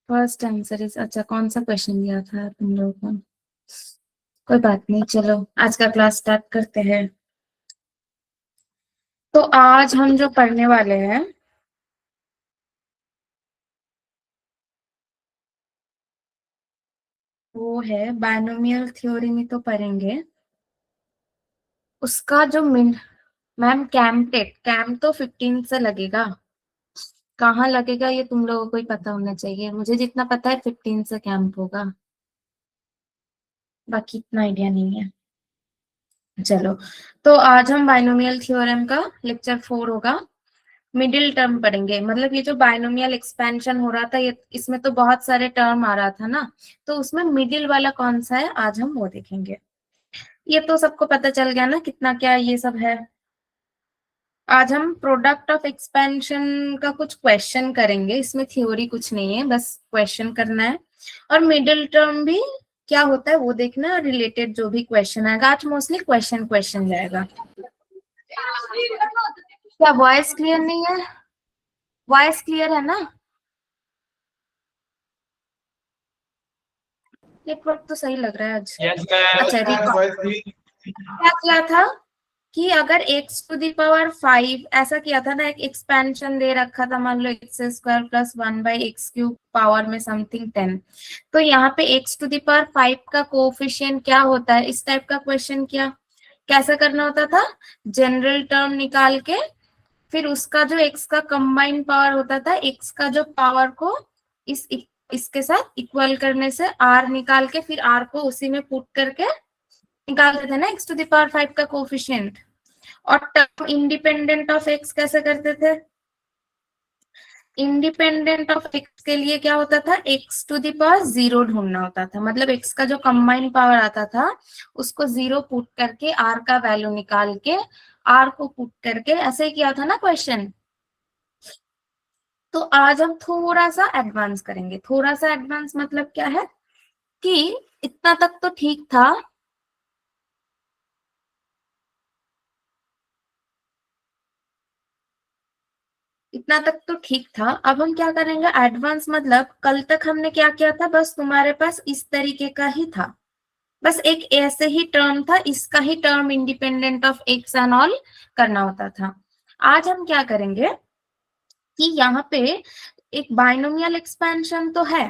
First answer is, अच्छा कौन सा क्वेश्चन दिया था तुम लोगों को? कोई बात नहीं, चलो आज का क्लास स्टार्ट करते हैं। तो आज हम जो पढ़ने वाले हैं वो है बायनोमियल थ्योरी में तो पढ़ेंगे। उसका जो मिन मैम कैम तो 15 से लगेगा। कहाँ लगेगा ये तुम लोगों को ही पता होना चाहिए, मुझे जितना पता है 15 से कैंप होगा, बाकी इतना आइडिया नहीं है। चलो, तो आज हम बायनोमियल थ्योरम का लेक्चर 4 होगा। मिडिल टर्म पढ़ेंगे, मतलब ये जो बायनोमियल एक्सपेंशन हो रहा था ये, इसमें तो बहुत सारे टर्म आ रहा था ना, तो उसमें मिडिल वाला कौन सा है आज हम वो देखेंगे। ये तो सबको पता चल गया ना कितना क्या ये सब है। आज हम प्रोडक्ट ऑफ एक्सपेंशन का कुछ क्वेश्चन करेंगे, इसमें थ्योरी कुछ नहीं है, बस क्वेश्चन करना है। और मिडिल टर्म भी क्या होता है वो देखना है, रिलेटेड जो भी क्वेश्चन आएगा आज मोस्टली क्वेश्चन क्वेश्चन जाएगा। क्या वॉइस क्लियर नहीं है? वॉइस क्लियर है ना? नेटवर्क तो सही लग रहा है आज। अच्छा, क्या किया था कि अगर x टू दी पावर 5 ऐसा किया था ना, एक एक्सपेंशन दे रखा था, मान लो x square plus 1/x³ power में समथिंग 10, तो यहाँ पे x टू दी पावर 5 का कोफिशिएंट क्या होता है, इस टाइप का क्वेश्चन किया। कैसे करना होता था? जनरल टर्म निकाल के फिर उसका जो x का कंबाइंड पावर होता था, x का जो पावर को इसके साथ इक्वल करने से r निकाल के फिर r को उसी में पुट करके निकालते थे ना x टू द पावर 5 का कोफिशिएंट। और टर्म इंडिपेंडेंट ऑफ x कैसे करते थे? इंडिपेंडेंट ऑफ x के लिए क्या होता था, x टू द पावर 0 ढूंढना होता था, मतलब x का जो कंबाइंड पावर आता था उसको 0 पुट करके r का वैल्यू निकाल के r को पुट करके ऐसे ही किया था ना क्वेश्चन। तो आज हम थोड़ा सा एडवांस करेंगे। थोड़ा सा एडवांस मतलब क्या है कि इतना तक तो ठीक था, इतना तक तो ठीक था। अब हम क्या करेंगे एडवांस, मतलब कल तक हमने क्या किया था, बस तुम्हारे पास इस तरीके का ही था, बस एक ऐसे ही टर्म था, इसका ही term independent of x and all करना होता था। आज हम क्या करेंगे कि यहाँ पे एक बाइनोमियल एक्सपेंशन तो है,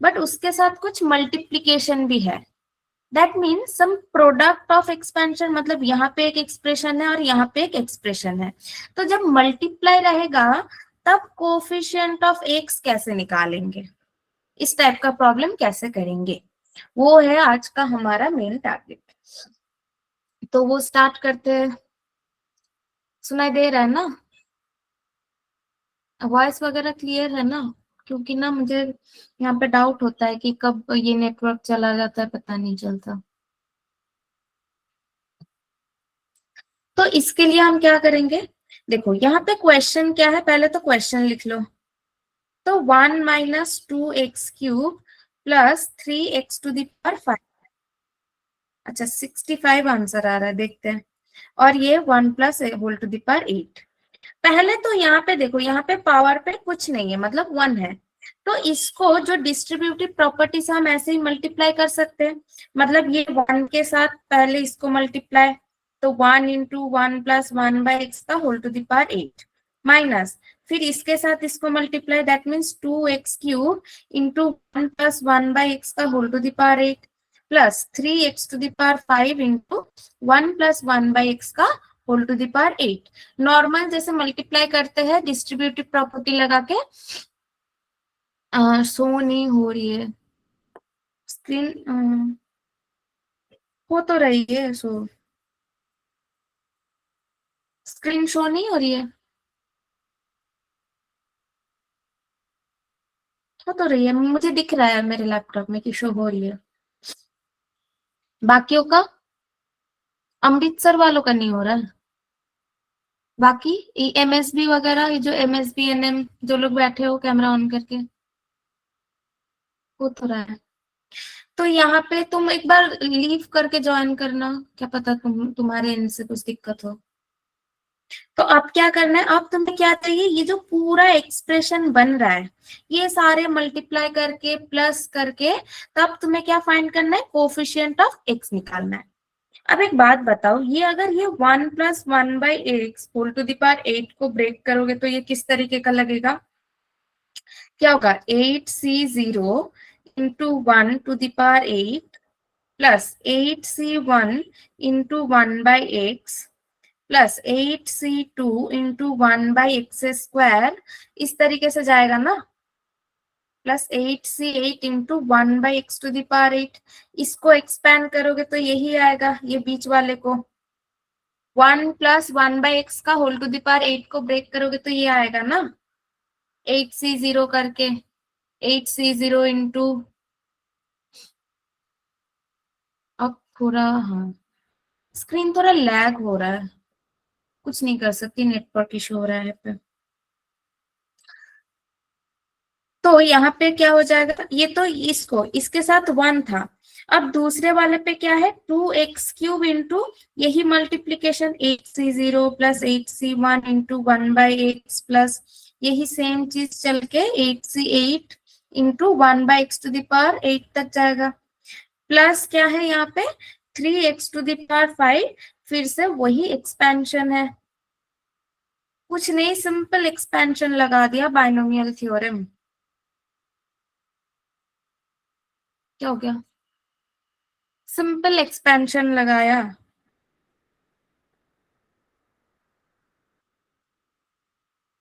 बट उसके साथ कुछ मल्टीप्लीकेशन भी है। That means some product of expansion, मतलब यहाँ पे एक एक्सप्रेशन है और यहाँ पे एक एक्सप्रेशन है, तो जब मल्टीप्लाई रहेगा तब कोफिशिएंट ऑफ एक्स कैसे निकालेंगे, इस टाइप का प्रॉब्लम कैसे करेंगे, वो है आज का हमारा मेन टारगेट। तो वो स्टार्ट करते हैं। सुनाई दे रहा है ना? वॉइस वगैरह क्लियर है ना? क्योंकि ना मुझे यहाँ पे डाउट होता है कि कब ये नेटवर्क चला जाता है पता नहीं चलता। तो इसके लिए हम क्या करेंगे, देखो यहाँ पे क्वेश्चन क्या है, पहले तो क्वेश्चन लिख लो। तो 1 minus 2x³ plus 3x to the power 5। अच्छा 65 आंसर आ रहा है, देखते हैं। और ये 1 plus whole to the power 8। पहले तो यहाँ पे देखो, यहाँ पे पावर पे कुछ नहीं है, मतलब 1 है, तो इसको जो डिस्ट्रीब्यूटिव प्रॉपर्टी से हम ऐसे ही मल्टीप्लाई कर सकते हैं। मतलब ये 1 के साथ पहले इसको मल्टीप्लाई, तो 1 इंटू 1 प्लस 1/x का whole to the power 8 minus, फिर इसके साथ इसको multiply, that means 2x³ into 1 plus 1/x का whole to the power 8 plus 3x to the power 5 into 1 plus 1/x का whole to the power 8। Normal जैसे multiply करते हैं डिस्ट्रीब्यूटिव प्रॉपर्टी लगा के। शो नहीं हो रही है स्क्रीन, हो तो रही है शो, स्क्रीन शो नहीं हो रही है, हो तो रही है, मुझे दिख रहा है मेरे लैपटॉप में कि शो हो रही है। बाकियों का, अमृतसर वालों का नहीं हो रहा है। बाकी MSB वगैरह, ये जो MSB NM जो लोग बैठे हो कैमरा ऑन करके, हो तो रहा है। तो यहाँ पे तुम एक बार लीव करके ज्वाइन करना, क्या पता तुम्हारे एंड से कुछ दिक्कत हो। तो अब क्या करना है, अब तुम्हें क्या चाहिए, ये जो पूरा एक्सप्रेशन बन रहा है ये सारे मल्टीप्लाई करके प्लस करके तब तुम्हें क्या फाइंड करना है, कोफिशिएंट ऑफ एक्स निकालना है। अब एक बात बताओ, ये अगर ये 1+1/x whole to the power 8 को ब्रेक करोगे तो ये किस तरीके का लगेगा, क्या होगा, 8c0 into 1 to the power 8 plus 8c1 into 1/x plus 8c2 into 1/x², इस तरीके से जाएगा ना, प्लस 8c8 इंटू 1/x⁸। इसको एक्सपैंड करोगे तो यही आएगा, ये बीच वाले को 1+1/x का होल टू द पावर 8 को ब्रेक करोगे तो ये आएगा ना, 8c0 करके 8c0 इंटू, अब थोड़ा, हाँ स्क्रीन थोड़ा लैग हो रहा है, कुछ नहीं कर सकती, नेटवर्क इशू हो रहा है पे। तो यहाँ पे क्या हो जाएगा, ये तो इसको इसके साथ 1 था, अब दूसरे वाले पे क्या है, 2x³ इंटू यही multiplication 8c0 plus 8c1 into 1/x plus यही सेम चीज चल के 8c8 इंटू 1/x⁸ तक जाएगा, प्लस क्या है यहाँ पे 3x⁵, फिर से वही एक्सपेंशन है, कुछ नहीं, सिंपल एक्सपेंशन लगा दिया बाइनोमियल थ्योरम। क्या हो गया, सिंपल एक्सपेंशन लगाया।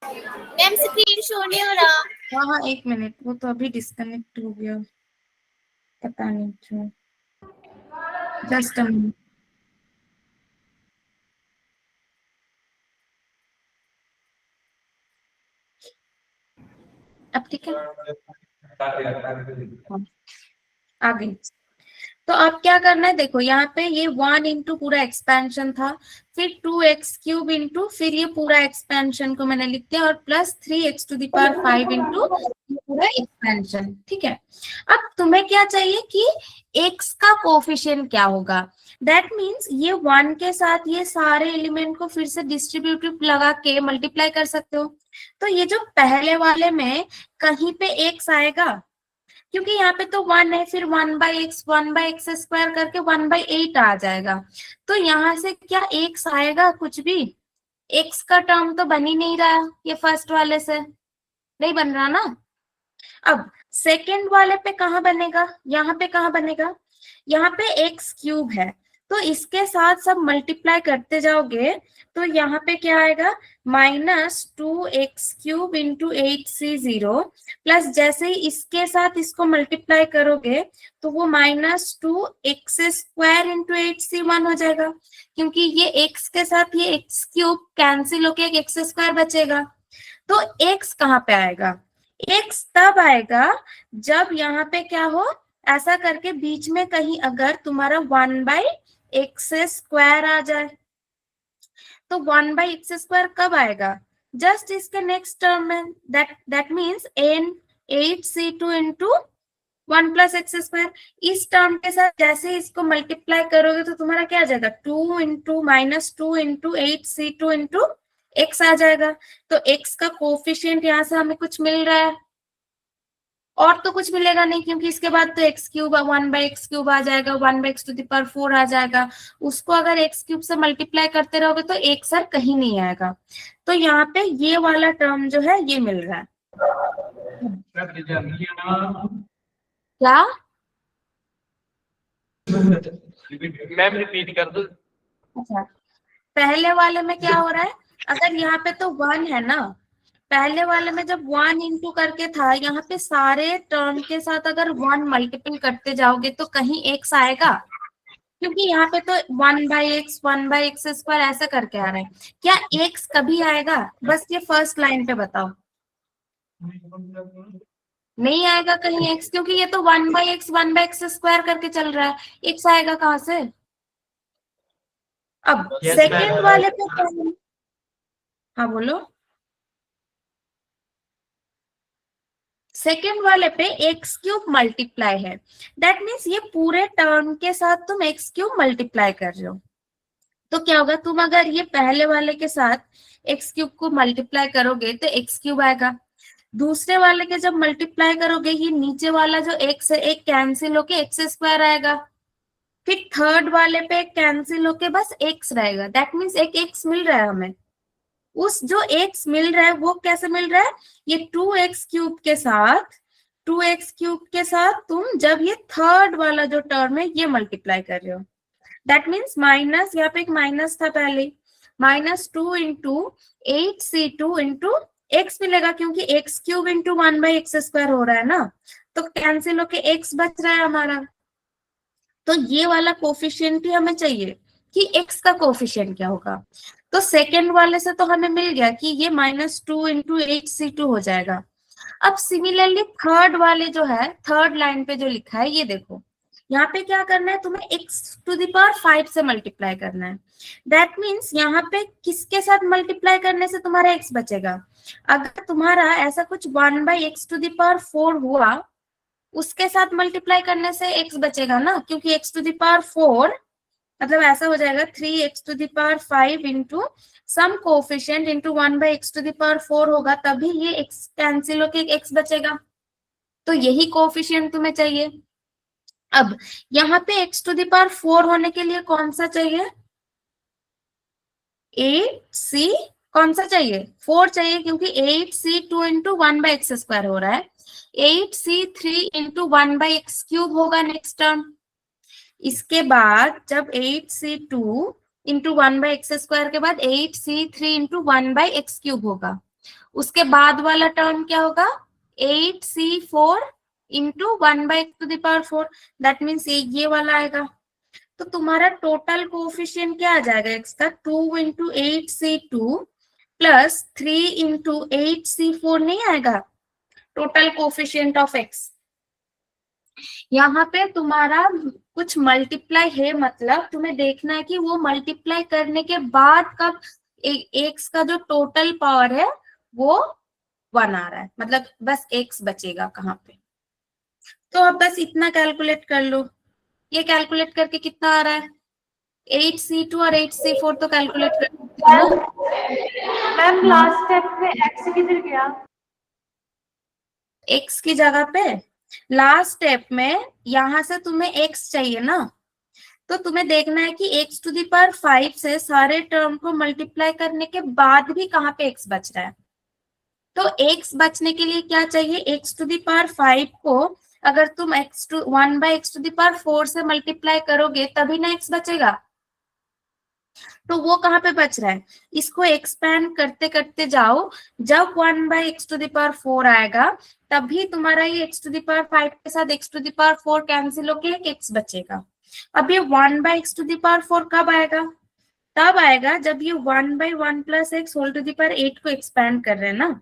मैम स्क्रीन शो नहीं हो रहा। हाँ हाँ, 1 मिनट, वो तो अभी डिस्कनेक्ट हो गया, पता नहीं क्यों, जस्ट अ मिनट। अब ठीक है, हाँ, आ गई। तो अब क्या करना है, देखो यहाँ पे ये 1 इंटू पूरा एक्सपेंशन था, फिर 2x³ इंटू फिर ये पूरा एक्सपेंशन को मैंने लिख दिया और प्लस 3x⁵ इंटू पूरा एक्सपेंशन, ठीक है। अब तुम्हें क्या चाहिए कि x का कोफिशिएंट क्या होगा, दैट मीन्स ये 1 के साथ ये सारे एलिमेंट को फिर से डिस्ट्रीब्यूटिव लगा के मल्टीप्लाई कर सकते हो। तो ये जो पहले वाले में कहीं पे x आएगा, क्योंकि यहाँ पे तो 1 है, फिर 1/x करके 1/8 आ जाएगा, तो यहाँ से क्या x आएगा, कुछ भी x का टर्म तो बन ही नहीं रहा, ये फर्स्ट वाले से नहीं बन रहा ना। अब सेकंड वाले पे कहाँ बनेगा, यहाँ पे कहाँ बनेगा, यहाँ पे x³ है, तो इसके साथ सब मल्टीप्लाई करते जाओगे तो यहाँ पे क्या आएगा, -2x³ इंटू 8c0 प्लस जैसे ही इसके साथ इसको मल्टीप्लाई करोगे तो वो -2x² इंटू 8c1 हो जाएगा, क्योंकि ये x के साथ ये x³ कैंसिल होके एक x² बचेगा। तो x कहाँ पे आएगा, x तब आएगा जब यहाँ पे क्या हो, ऐसा करके बीच में कहीं अगर तुम्हारा 1/x² आ जाए, तो 1/x² कब आएगा, जस्ट इसके नेक्स्ट टर्म में, that means n8c2 into 1+x²। इस टर्म के साथ जैसे इसको मल्टीप्लाई करोगे तो तुम्हारा क्या आ जाएगा, 2 into -2 into 8c2 into x आ जाएगा। तो x का कोफिशिएंट यहाँ से हमें कुछ मिल रहा है, और तो कुछ मिलेगा नहीं, क्योंकि इसके बाद तो x³ 1/x³ आ जाएगा, 1/x⁴ आ जाएगा, उसको अगर x³ से मल्टीप्लाई करते रहोगे तो एक सर कहीं नहीं आएगा। तो यहाँ पे ये वाला टर्म जो है ये मिल रहा है, क्या मैम रिपीट कर दो। अच्छा, पहले वाले में क्या हो रहा है, अगर यहाँ पे तो 1 है ना, पहले वाले में जब 1 इंटू करके था, यहाँ पे सारे टर्म के साथ अगर 1 मल्टीपल करते जाओगे तो कहीं x आएगा, क्योंकि यहाँ पे तो 1/x 1/x² ऐसा करके आ रहा है, क्या x कभी आएगा, बस ये फर्स्ट लाइन पे बताओ, नहीं आएगा कहीं x, क्योंकि ये तो 1/x 1/x² करके चल रहा है, x आएगा कहाँ से। अब सेकेंड वाले पे क्या है, हाँ बोलो, सेकेंड वाले पे x³ मल्टीप्लाई है, दैट मीन्स ये पूरे टर्म के साथ तुम x³ मल्टीप्लाई कर रहे हो, तो क्या होगा, तुम अगर ये पहले वाले के साथ एक्स क्यूब को मल्टीप्लाई करोगे तो एक्स क्यूब आएगा, दूसरे वाले के जब मल्टीप्लाई करोगे ये नीचे वाला जो एक्स है एक कैंसिल होके एक्स स्क्वायर आएगा, फिर थर्ड वाले पे कैंसिल होके बस एक्स रहेगा, दैट मीन्स एक एक्स मिल रहा है हमें। उस जो एक्स मिल रहा है वो कैसे मिल रहा है, ये 2x³ के साथ 2x³ के साथ तुम जब ये थर्ड वाला जो टर्म है ये मल्टीप्लाई कर रहे हो, दैट मीन्स माइनस, यहाँ पे एक माइनस था पहले, -2 × 8c2 × x मिलेगा, क्योंकि x³ × 1/x² हो रहा है ना, तो कैंसिल होके x बच रहा है हमारा। तो ये वाला कोफिशिएंट ही हमें चाहिए कि x का कोफिशिएंट क्या होगा। तो सेकेंड वाले से तो हमें मिल गया कि ये -2 × 8c2 हो जाएगा। अब सिमिलरली थर्ड वाले जो है, थर्ड लाइन पे जो लिखा है ये देखो, यहाँ पे क्या करना है, तुम्हें x⁵ से मल्टीप्लाई करना है। दैट मीन्स यहाँ पे किसके साथ मल्टीप्लाई करने से तुम्हारा x बचेगा, अगर तुम्हारा ऐसा कुछ 1/x⁴ हुआ उसके साथ मल्टीप्लाई करने से x बचेगा ना, क्योंकि x⁴ मतलब ऐसा हो जाएगा 3x⁵ into some coefficient into 1/x⁴ होगा, तभी ये x कैंसिल होके x बचेगा। तो यही कोफिशिएंट तुम्हें चाहिए। अब यहाँ पे x⁴ होने के लिए कौन सा चाहिए, 8c, कौन सा चाहिए, 4 चाहिए, क्योंकि 8c2 × 1/x² हो रहा है, 8c3 × 1/x³ होगा नेक्स्ट टर्म। इसके बाद जब 8c2 × 1/x² के बाद 8c3 × 1/x³ होगा, उसके बाद वाला टर्म क्या होगा, 8c4 × 1/x⁴, दैट मीन्स ये वाला आएगा। तो तुम्हारा टोटल कोफिशिएंट क्या आ जाएगा x का, 2 × 8c2 प्लस 3 × 8c4 नहीं आएगा टोटल कोफिशिएंट ऑफ x। यहाँ पे तुम्हारा कुछ मल्टीप्लाई है, मतलब तुम्हें देखना है कि वो मल्टीप्लाई करने के बाद कब x का जो टोटल पावर है वो 1 आ रहा है, मतलब बस x बचेगा कहाँ पे। तो अब बस इतना कैलकुलेट कर लो, ये कैलकुलेट करके कितना आ रहा है, 8c2 और 8c4 तो कैलकुलेट कर सकते हो ना। मैम लास्ट स्टेप में x किधर गया, x की जगह पे लास्ट स्टेप में यहां से तुम्हें x चाहिए ना, तो तुम्हें देखना है कि x⁵ से सारे टर्म को मल्टीप्लाई करने के बाद भी कहाँ पे x बच रहा है। तो x बचने के लिए क्या चाहिए, x⁵ को अगर तुम 1/x⁴ से मल्टीप्लाई करोगे तभी ना x बचेगा, तो वो कहाँ पे बच रहा है, इसको एक्सपैंड करते करते जाओ, जब 1/x⁴ आएगा तभी तुम्हारा ये x⁵ के साथ x⁴ कैंसिल होके एक x बचेगा। अब ये 1/x⁴ कब आएगा, तब आएगा जब ये 1/1 + x⁴ को एक्सपैंड कर रहे हैं ना,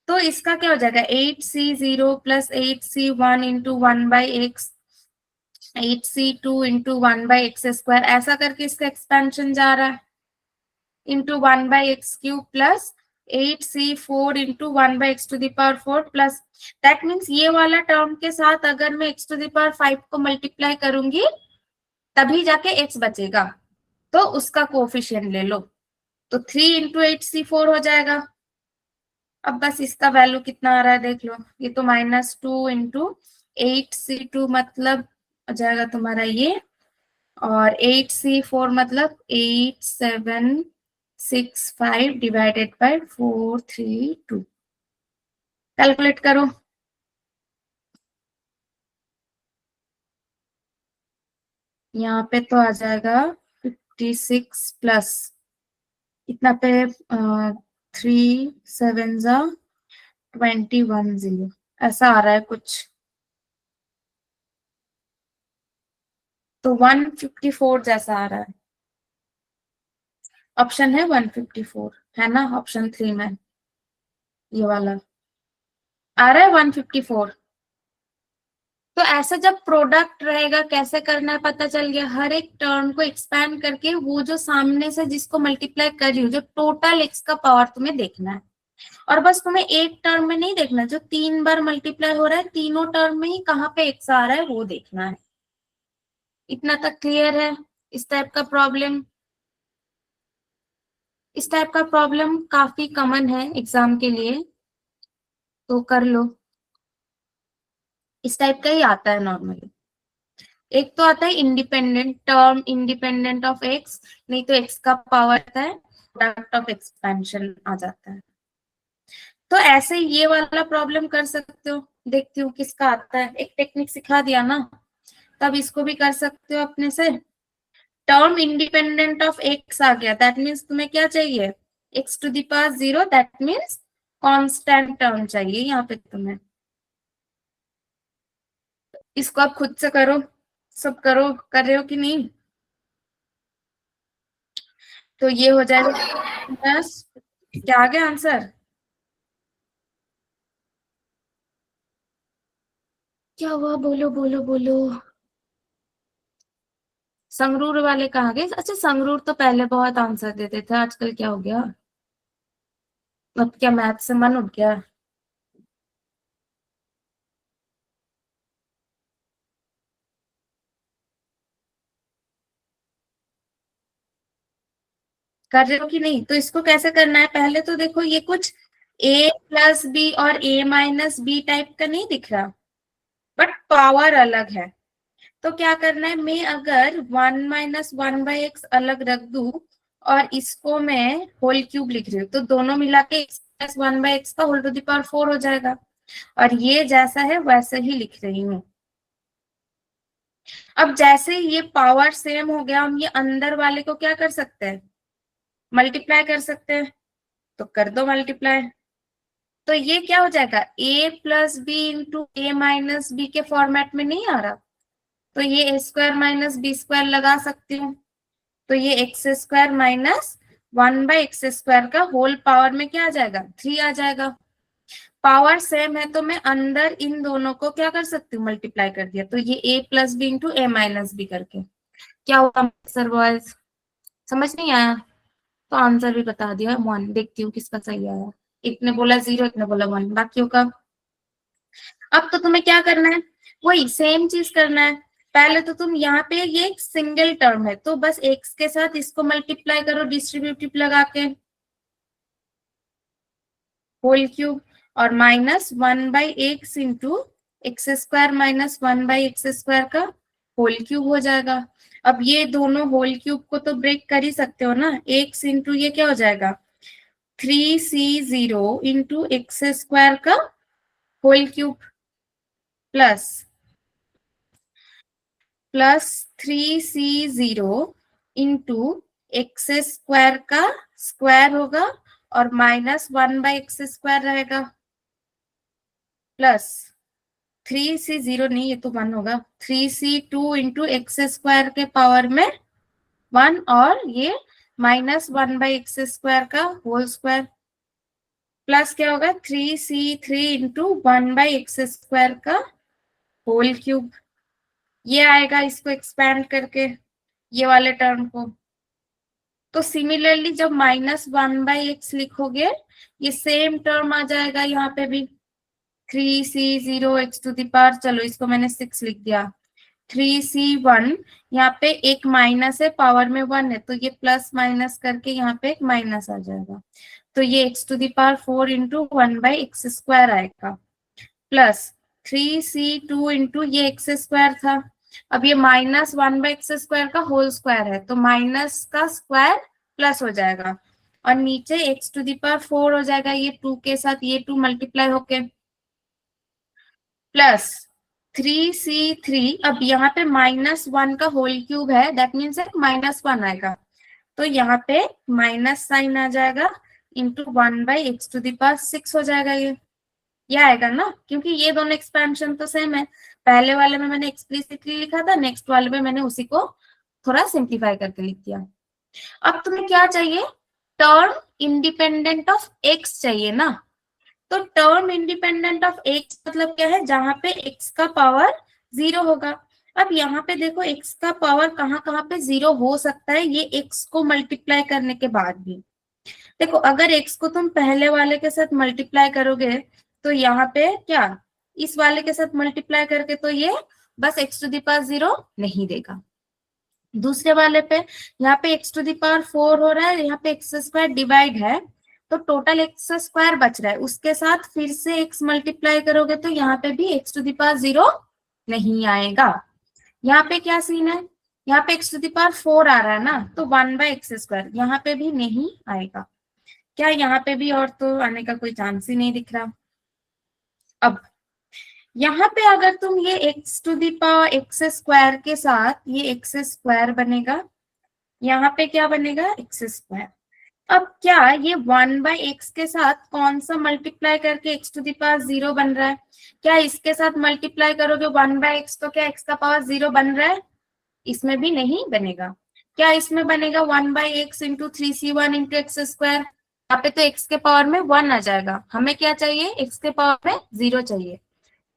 तो इसका क्या हो जाएगा, 8c0 + 8c1 × 1/x 8c2 × 1/x², ऐसा करके इसका एक्सपेंशन जा रहा है, into 1/x³ plus 8c4 × 1/x⁴ plus, that means ये वाला टर्म के साथ अगर मैं x⁵ को मल्टीप्लाई करूंगी तभी जाके x बचेगा, तो उसका कोफिशिएंट ले लो, तो 3 × 8c4 हो जाएगा। अब बस इसका वैल्यू कितना आ रहा है देख लो, ये तो -2 × 8c2 मतलब हो जाएगा तुम्हारा ये, और 8c4 मतलब 8765 डिवाइडेड बाय 432, कैलकुलेट करो। यहाँ पे तो आ जाएगा 56 प्लस इतना पे 3 7 जा 21 ऐसा आ रहा है कुछ, तो 154 जैसा आ रहा है, ऑप्शन है 154 है ना, ऑप्शन 3 में ये वाला आ रहा है 154। तो ऐसा जब प्रोडक्ट रहेगा कैसे करना है पता चल गया, हर एक टर्म को एक्सपैंड करके वो जो सामने से जिसको मल्टीप्लाई कर रही हूँ जो टोटल x का पावर तुम्हें देखना है, और बस तुम्हें एक टर्म में नहीं देखना, जो 3 बार मल्टीप्लाई हो रहा है तीनों टर्म में ही कहाँ पे x आ रहा है वो देखना है। इतना तक क्लियर है इस टाइप का प्रॉब्लम। इस टाइप का प्रॉब्लम काफी कॉमन है एग्जाम के लिए, तो कर लो। इस टाइप का ही आता है नॉर्मली। एक तो आता है independent term, independent of x, नहीं तो एक्स का पावर आता है, प्रोडक्ट ऑफ एक्सपेंशन आ जाता है। तो ऐसे ये वाला प्रॉब्लम कर सकते हो। देखती हूँ किसका आता है, एक टेक्निक सिखा दिया ना, तब इसको भी कर सकते हो अपने से। टर्म इंडिपेंडेंट ऑफ एक्स आ गया, दैट मीन्स तुम्हें क्या चाहिए, x to the power 0, that means constant term चाहिए यहाँ पे तुम्हें। इसको आप खुद से करो, सब करो, कर रहे हो कि नहीं। तो ये हो जाएगा बस। क्या आ गया आंसर, क्या हुआ, बोलो बोलो बोलो। संगरूर वाले कहाँ गए। अच्छा, संगरूर तो पहले बहुत आंसर देते थे, आजकल क्या हो गया, अब क्या मैथ से मन उठ गया। कर रहे हो कि नहीं। तो इसको कैसे करना है, पहले तो देखो ये कुछ a प्लस बी और a माइनस बी टाइप का नहीं दिख रहा, बट पावर अलग है। तो क्या करना है, मैं अगर 1 माइनस 1/x अलग रख दूं और इसको मैं होल क्यूब लिख रही हूँ, तो दोनों मिला के x प्लस 1/x का होल टू द पावर 4 हो जाएगा। और ये जैसा है वैसे ही लिख रही हूँ। अब जैसे ही ये पावर सेम हो गया, हम ये अंदर वाले को क्या कर सकते हैं, मल्टीप्लाई कर सकते हैं। तो कर दो मल्टीप्लाई। तो ये क्या हो जाएगा, a plus b into a minus b के फॉर्मेट में नहीं आ रहा, तो ये a square minus b square लगा सकती हूँ। तो ये x square minus 1/x square का होल पावर में क्या आ जाएगा, 3 आ जाएगा। पावर सेम है तो मैं अंदर इन दोनों को क्या कर सकती हूँ, मल्टीप्लाई कर दिया। तो ये a plus b into a minus b करके क्या हुआ सर बॉयज, समझ नहीं आया। तो आंसर भी बता दिया 1। देखती हूँ किसका सही आया। एक ने बोला 0, एक ने बोला 1, बाकियों का। अब तो तुम्हें क्या करना है, वही सेम चीज करना है। पहले तो तुम यहाँ पे, ये एक सिंगल टर्म है तो बस x के साथ इसको मल्टीप्लाई करो डिस्ट्रीब्यूटिव लगा के, होल क्यूब, और minus 1/x into x square minus 1/x square का होल क्यूब हो जाएगा। अब ये दोनों होल क्यूब को तो ब्रेक कर ही सकते हो ना, x इंटू ये क्या हो जाएगा, 3c0 इंटू एक्स स्क्वायर का whole cube plus 3c0 into x square का स्क्वायर होगा और माइनस 1/x स्क्वायर रहेगा, प्लस 3c0 नहीं, ये तो 1 होगा, 3c2 इंटू एक्स स्क्वायर के पावर में 1 और ये माइनस 1/x स्क्वायर का होल स्क्वायर, प्लस क्या होगा 3c3 इंटू 1/x स्क्वायर का होल क्यूब। ये आएगा इसको एक्सपैंड करके ये वाले टर्म को। तो सिमिलरली जब माइनस 1/x लिखोगे, ये सेम टर्म आ जाएगा यहाँ पे भी, 3c0 x to the power, चलो इसको मैंने 6 लिख दिया, 3c1, यहाँ पे एक माइनस है, पावर में 1 है, तो ये प्लस माइनस करके यहाँ पे एक माइनस आ जाएगा। तो ये x to the power 4 into 1/x square आएगा, प्लस 3c2 इंटू ये एक्स स्क्वायर था। अब ये माइनस 1/x स्क्वायर का होल स्क्वायर है, तो माइनस का स्क्वायर प्लस हो जाएगा और नीचे x टू द पावर 4 हो जाएगा, ये 2 के साथ ये 2 मल्टीप्लाई होके, प्लस 3c3। अब यहाँ पे -1 का होल क्यूब है, दैट मीन्स -1 आएगा, तो यहाँ पे माइनस साइन आ जाएगा into 1/x to the power 6 हो जाएगा। ये आएगा ना, क्योंकि ये दोनों एक्सपेंशन तो सेम है। पहले वाले में मैंने एक्सप्लिसिटली लिखा था, नेक्स्ट वाले में मैंने उसी को थोड़ा सिंप्लीफाई करके लिख दिया। अब तुम्हें क्या चाहिए, टर्म इंडिपेंडेंट ऑफ एक्स चाहिए ना। तो टर्म इंडिपेंडेंट ऑफ एक्स मतलब क्या है, जहां पे एक्स का पावर 0 होगा। अब यहाँ पे देखो एक्स का पावर कहाँ कहाँ पे 0 हो सकता है, ये एक्स को मल्टीप्लाई करने के बाद भी। देखो अगर एक्स को तुम पहले वाले के साथ मल्टीप्लाई करोगे तो यहाँ पे क्या, इस वाले के साथ मल्टीप्लाई करके तो ये बस x टू द पावर 0 नहीं देगा, दूसरे वाले पे यहाँ पे एक्स टू द पावर 4 हो रहा है, यहाँ पे एक्स स्क्वायर डिवाइड है, तो टोटल एक्स स्क्वायर बच रहा है, उसके साथ फिर से एक्स मल्टीप्लाई करोगे तो यहाँ पे भी एक्स टू द पावर 0 नहीं आएगा। यहाँ पे क्या सीन है, यहाँ पे एक्स टू द पावर 4 आ रहा है ना, तो 1/x², यहाँ पे भी नहीं आएगा। क्या यहाँ पे भी और तो आने का कोई चांस ही नहीं दिख रहा। अब यहाँ पे अगर तुम ये x to the power x² के साथ ये x² बनेगा, यहाँ पे क्या बनेगा x²। अब क्या ये 1/x के साथ कौन सा मल्टीप्लाई करके x टू द पावर 0 बन रहा है, क्या इसके साथ मल्टीप्लाई करोगे 1/x तो क्या x का पावर 0 बन रहा है, इसमें भी नहीं बनेगा। क्या इसमें बनेगा 1/x into 3c1 into x², यहाँ पे तो x के पावर में 1 आ जाएगा, हमें क्या चाहिए x के पावर में 0 चाहिए,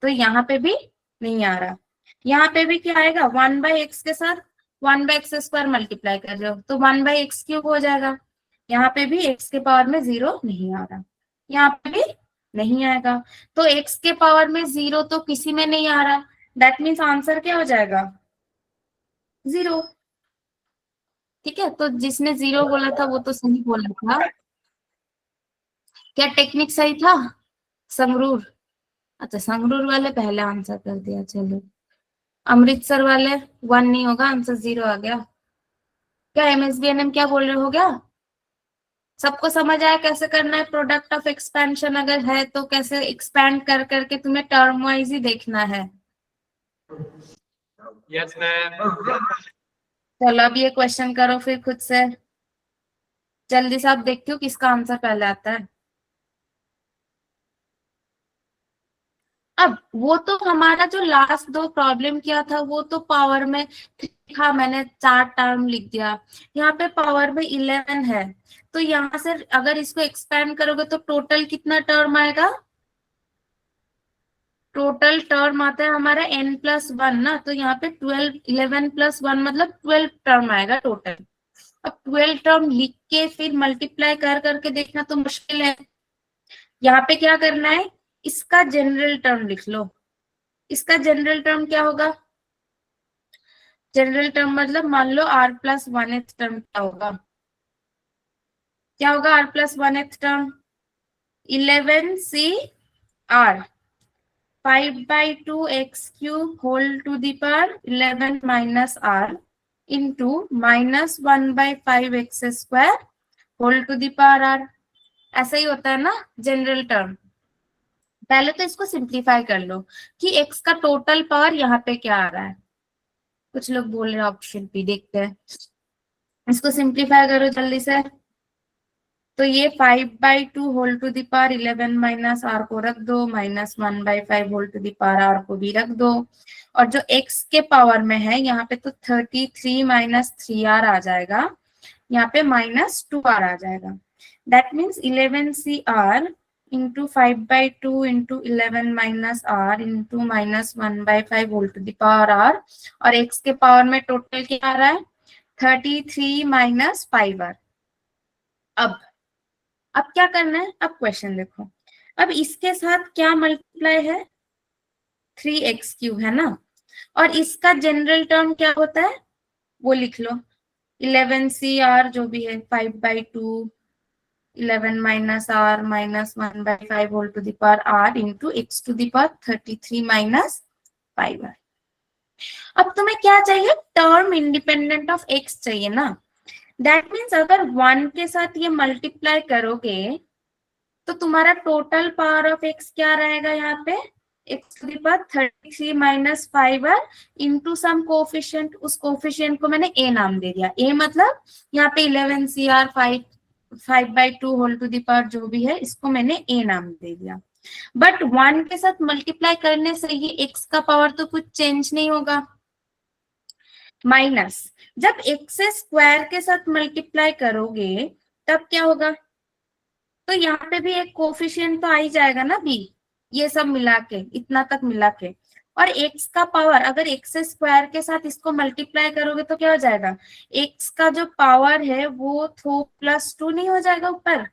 तो यहाँ पे भी नहीं आ रहा। यहाँ पे भी क्या आएगा 1/x के साथ 1/x² मल्टीप्लाई कर रहे हो तो 1/x³ हो जाएगा, यहाँ पे भी x के पावर में 0 नहीं आ रहा, यहाँ पे भी नहीं आएगा, तो x के पावर में 0 तो किसी में नहीं आ रहा, दैट मीन्स आंसर क्या हो जाएगा 0। ठीक है, तो जिसने 0 बोला था वो तो सही बोला था। क्या टेक्निक सही था? संगरूर, अच्छा संगरूर वाले पहले आंसर कर दिया, चलो। अमृतसर वाले 1 नहीं होगा, आंसर 0 आ गया। क्या MSBNM क्या बोल रहे हो गया? सबको समझ आया कैसे करना है प्रोडक्ट ऑफ एक्सपेंशन, अगर है तो कैसे एक्सपैंड कर करके तुम्हें टर्म वाइज ही देखना है। Yes ma'am. चलो अब ये क्वेश्चन करो फिर खुद से, जल्दी से, आप देखती हो किसका आंसर पहले आता है। अब वो तो हमारा जो लास्ट 2 प्रॉब्लम किया था वो तो पावर में लिखा, मैंने 4 टर्म लिख दिया, यहाँ पे पावर में 11 है, तो यहाँ से अगर इसको एक्सपेंड करोगे तो टोटल कितना टर्म आएगा, टोटल टर्म आता है हमारा n+1 ना, तो यहाँ पे 12, 11+1 मतलब 12 टर्म आएगा टोटल। अब 12 टर्म लिख के फिर मल्टीप्लाई कर करके देखना तो मुश्किल है, यहाँ पे क्या करना है, इसका जनरल टर्म लिख लो। इसका जनरल टर्म क्या होगा, जनरल टर्म मतलब मान लो r+1th टर्म क्या होगा, क्या होगा r+1th term 11cr 5/2x³ whole to the power 11 minus r into -1/5x² whole to the power r, ऐसा ही होता है ना जनरल टर्म। पहले तो इसको सिंप्लीफाई कर लो कि x का टोटल पावर यहाँ पे क्या आ रहा है, कुछ लोग बोल रहे हैं ऑप्शन बी, देखते हैं। इसको सिंप्लीफाई करो जल्दी से, तो ये 5/2 whole to the power 11 minus r को रख दो, -1/5 whole to the power r को भी रख दो, और जो x के पावर में है यहाँ पे तो 33 माइनस 3r आ जाएगा, यहाँ पे -2r आ जाएगा, that means 11cr into 5/2 into 11 minus r into -1/5 whole to the power r, और x के पावर में टोटल क्या आ रहा है 33 माइनस 5r। अब क्या करना है, अब क्वेश्चन देखो, अब इसके साथ क्या मल्टीप्लाई है 3x³ है ना, और इसका जनरल टर्म क्या होता है वो लिख लो, 11cr जो भी है 5/2 11 minus r -1/5 whole to the power r into x to the power 33 minus 5r। अब तुम्हें क्या चाहिए, टर्म इंडिपेंडेंट ऑफ x चाहिए ना, दैट मीन्स अगर 1 के साथ ये मल्टीप्लाई करोगे तो तुम्हारा टोटल पावर ऑफ x क्या रहेगा, यहाँ पे x to the power 33 minus 5r into some coefficient, उस कोफिशिएंट को मैंने a नाम दे दिया, a मतलब यहाँ पे 11cr 5/2 whole to the power जो भी है इसको मैंने a नाम दे दिया। बट 1 के साथ मल्टीप्लाई करने से ये x का पावर तो कुछ चेंज नहीं होगा, माइनस जब x² के साथ मल्टीप्लाई करोगे तब क्या होगा, तो यहाँ पे भी एक कोफिशिएंट तो आ ही जाएगा ना b, ये सब मिला के इतना तक मिला के, और x का पावर अगर x² के साथ इसको मल्टीप्लाई करोगे तो क्या हो जाएगा, x का जो पावर है वो तो +2 नहीं हो जाएगा ऊपर,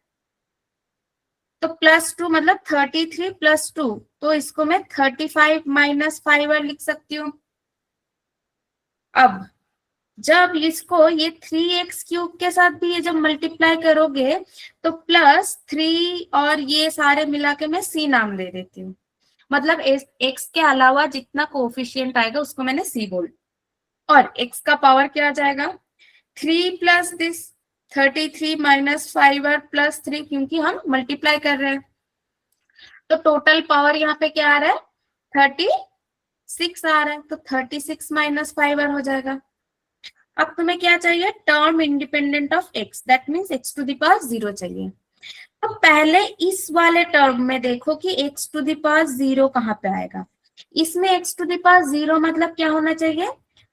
तो +2 मतलब 33 + 2, तो इसको मैं 35 माइनस 5r लिख सकती हूँ। अब जब इसको ये 3x³ के साथ भी ये जब मल्टीप्लाई करोगे तो +3 और ये सारे मिला के मैं c नाम दे देती हूँ। मतलब x के अलावा जितना कोफिशिएंट आएगा उसको मैंने c बोल, और x का पावर क्या आ जाएगा 3 plus this 33 minus 5r plus 3, क्योंकि हम मल्टीप्लाई कर रहे हैं। तो टोटल पावर यहाँ पे क्या आ रहा है 36 आ रहा है, तो 36 माइनस 5r हो जाएगा। अब तुम्हें क्या चाहिए term independent of x, that means x to the power 0 चाहिए। अब पहले इस वाले टर्म में देखो कि x टू द पावर 0 कहाँ पे आएगा। इसमें x टू द पावर 0 मतलब क्या होना चाहिए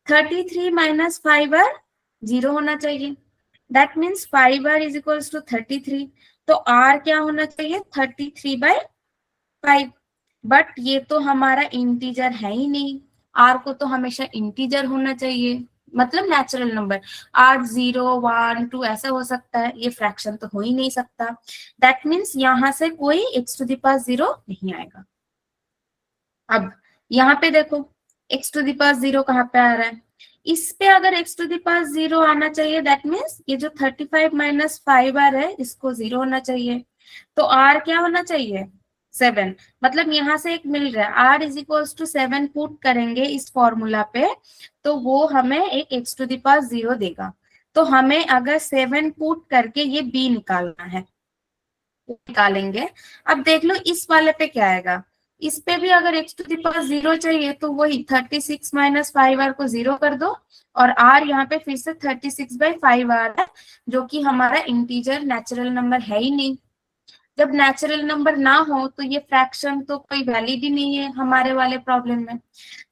33 माइनस 5r 0 होना चाहिए, that means 5r is equals to 33। तो r क्या होना चाहिए 33/5, बट ये तो हमारा इंटीजर है ही नहीं, r को तो हमेशा इंटीजर होना चाहिए, मतलब नेचुरल नंबर। r 0 1 2 ऐसा हो सकता है, ये फ्रैक्शन तो हो ही नहीं सकता। दैट मीन्स यहां से कोई x टू द पावर 0 नहीं आएगा। अब यहाँ पे देखो x टू द पावर 0 कहाँ पे आ रहा है, इस पे अगर x टू द पावर 0 आना चाहिए, दैट मीन्स ये जो 35 माइनस 5r है इसको 0 होना चाहिए। तो r क्या होना चाहिए 7, मतलब यहाँ से एक मिल रहा है r is equals to 7 put करेंगे इस फॉर्मूला पे तो वो हमें एक x टू द पावर 0 देगा। तो हमें अगर 7 पुट करके ये b निकालना है, निकालेंगे। अब देख लो इस वाले पे क्या आएगा, इस पे भी अगर x टू द पावर 0 चाहिए तो वही 36 माइनस 5r को 0 कर दो, और r यहाँ पे फिर से 36/5r है, जो कि हमारा इंटीजर नेचुरल नंबर है ही नहीं। जब नेचुरल नंबर ना हो तो ये फ्रैक्शन तो कोई वैलिड ही नहीं है हमारे वाले प्रॉब्लम में।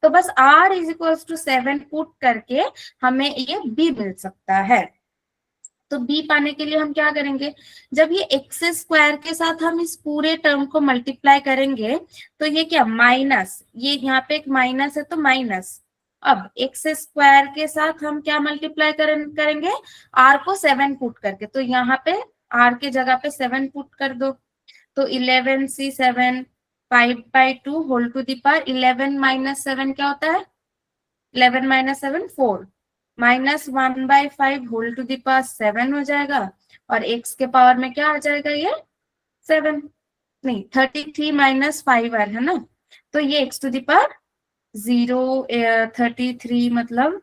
तो बस r is equal to 7 put करके हमें ये b मिल सकता है। तो b पाने के लिए हम क्या करेंगे, जब ये x² के साथ हम इस पूरे टर्म को मल्टीप्लाई करेंगे तो ये क्या माइनस, ये यहाँ पे एक माइनस है तो माइनस, अब x² के साथ हम क्या मल्टीप्लाई करेंगे r को 7 पुट करके, तो यहाँ पे r के जगह पे 7 पुट कर दो, तो 11c7 5/2 whole to the power 11 minus 7 क्या होता है 11 minus 7 4, minus 1/5 whole to the power 7 हो जाएगा, और x के पावर में क्या आ जाएगा ये 7, नहीं 33 माइनस 5r है ना, तो ये x टू द पावर 0 33 मतलब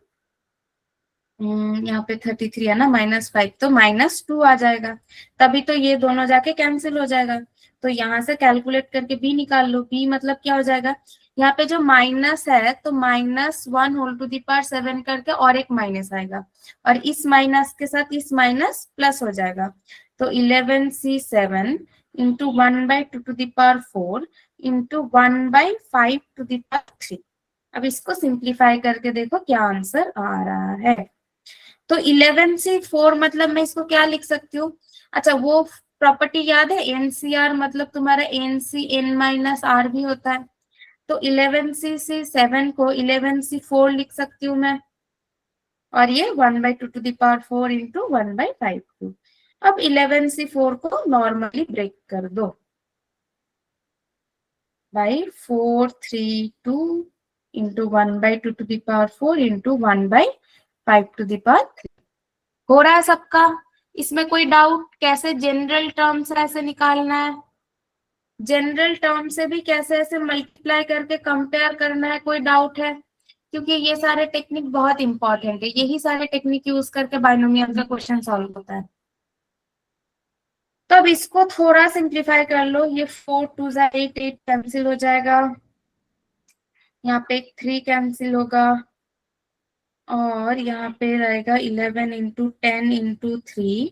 यहाँ पे 33 है ना -5, तो -2 आ जाएगा, तभी तो ये दोनों जाके कैंसिल हो जाएगा। तो यहाँ से कैलकुलेट करके b निकाल लो, b मतलब क्या हो जाएगा, यहाँ पे जो माइनस है तो -1 होल टू द पावर 7 करके और एक माइनस आएगा, और इस माइनस के साथ इस माइनस प्लस हो जाएगा, तो 11c7 into 1/2 to the power 4 into 1/5 to the power 3। अब इसको सिंप्लीफाई करके देखो क्या आंसर आ रहा है। तो 11c4 मतलब मैं इसको क्या लिख सकती हूँ, अच्छा वो प्रॉपर्टी याद है NCR मतलब तुम्हारा NC n-r भी होता है, तो 11c7 को 11c4 लिख सकती हूँ मैं, और ये 1/2 टू द पावर 4 इंटू 1/5। अब 11c4 को नॉर्मली ब्रेक कर दो by 432 into 1/2 to the power 4 into 1/5 to the power 3। हो रहा है सबका, इसमें कोई डाउट, कैसे जनरल टर्म से ऐसे निकालना है, जनरल टर्म से भी कैसे ऐसे मल्टीप्लाई करके कंपेयर करना है, कोई डाउट है, क्योंकि ये सारे टेक्निक बहुत इंपॉर्टेंट है, यही सारे टेक्निक यूज करके बाइनोमियल का क्वेश्चन सॉल्व होता है। तो अब इसको थोड़ा सिंप्लीफाई कर लो, ये 4 2 8 8 कैंसिल हो जाएगा, यहाँ पे 3 कैंसिल होगा, और यहाँ पे रहेगा 11 into 10 into 3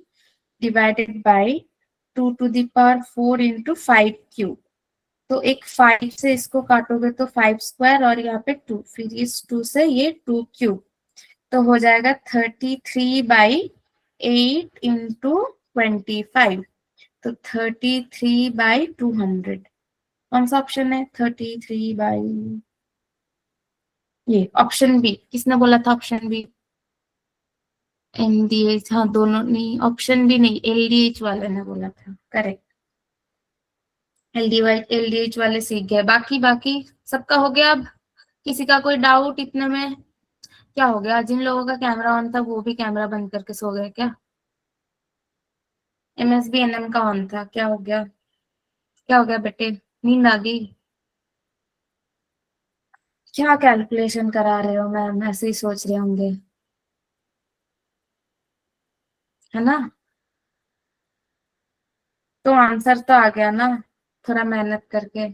divided by 2 to the power 4 into 5 तो एक 5 से इसको काटोगे तो 5² और यहाँ पे 2, फिर इस 2 से ये 2³ तो हो जाएगा 33/8 इंटू 25, तो 33/200। कौन सा ऑप्शन है 33 बाई, ये ऑप्शन बी, किसने बोला था ऑप्शन बी, NDH, हाँ दोनों नहीं, ऑप्शन बी नहीं LDH वाले ने बोला था, करेक्ट। LDH वाले सीख गए, बाकी सबका हो गया। अब किसी का कोई डाउट इतने में, क्या हो गया? जिन लोगों का कैमरा ऑन था वो भी कैमरा बंद करके सो गए क्या? एमएसबी एनएम का ऑन था, क्या हो गया? क्या हो गया बेटे, नींद आ गई? क्या कैलकुलेशन करा रहे हो मैम? ऐसे ही सोच रहे होंगे, है ना? तो आंसर तो आ गया ना, थोड़ा मेहनत करके।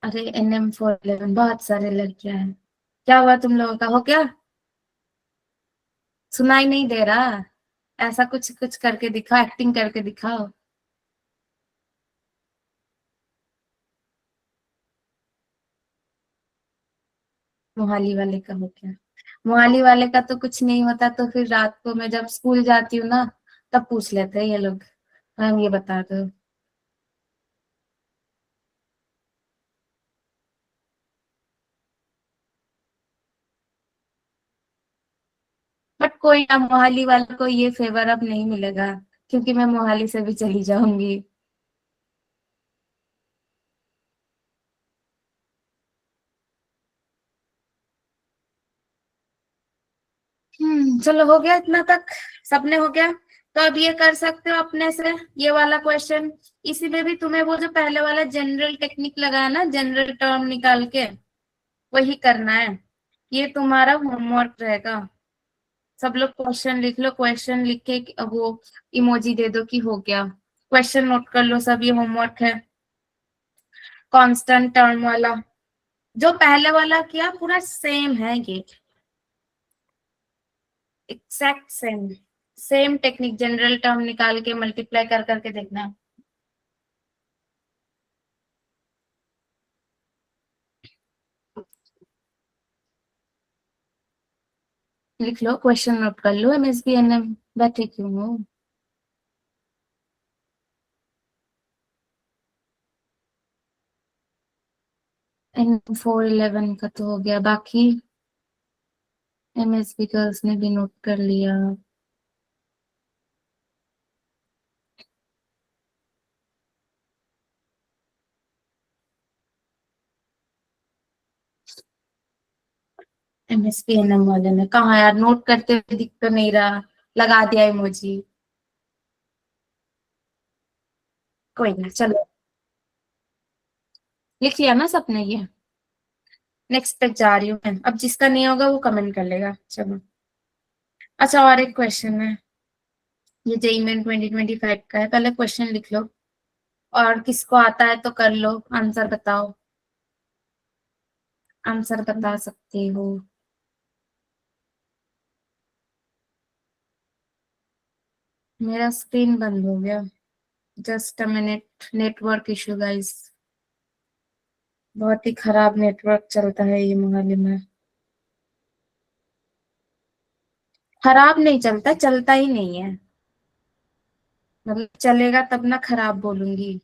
अरे NM411 बहुत सारे लड़कियां हैं। क्या हुआ तुम लोगों का, हो क्या? सुनाई नहीं दे रहा? ऐसा कुछ कुछ करके दिखाओ, एक्टिंग करके दिखाओ। मोहाली वाले का हो क्या? मोहाली वाले का तो कुछ नहीं होता, तो फिर रात को मैं जब स्कूल जाती हूँ ना, तब पूछ लेते हैं ये लोग, मैम ये बता दो। बट कोई ना, मोहाली वाले को ये फेवर अब नहीं मिलेगा, क्योंकि मैं मोहाली से भी चली जाऊंगी। चलो हो गया इतना तक, सबने हो गया। तो अब ये कर सकते हो अपने से, ये वाला क्वेश्चन। इसी में भी तुम्हें वो जो पहले वाला जनरल टेक्निक लगा है ना, जनरल टर्म निकाल के, वही करना है। ये तुम्हारा होमवर्क रहेगा। सब लोग क्वेश्चन लिख लो, क्वेश्चन लिख के वो इमोजी दे दो कि हो गया। क्वेश्चन नोट कर लो सब, ये होमवर्क है। कांस्टेंट टर्म वाला, जो पहले वाला किया पूरा सेम है ये, exact same. Same technique, general term निकाल के मल्टीप्लाई कर करके देखना। लिख लो, क्वेश्चन नोट कर लो, MSB NM बैठे क्यों हो? N411 का तो हो गया, बाकी MSB गर्ल्स ने भी नोट कर लिया। MSB NM वाले ने कहा यार, नोट करते हुए दिख तो नहीं रहा, लगा दिया इमोजी। कोई ना, चलो लिख लिया ना सबने ये। नेक्स्ट तक जा रही हूँ मैं, अब जिसका नहीं होगा वो कमेंट कर लेगा, चलो। अच्छा, और एक क्वेश्चन है, ये जेईई मेन 2025 का है, पहले क्वेश्चन लिख लो, और किसको आता है तो कर लो, आंसर बताओ। आंसर बता सकते हो। मेरा स्क्रीन बंद हो गया, just a minute, network issue guys. बहुत ही खराब नेटवर्क चलता है ये मोहाली में। खराब नहीं चलता, चलता ही नहीं है, मतलब चलेगा तब ना खराब बोलूंगी।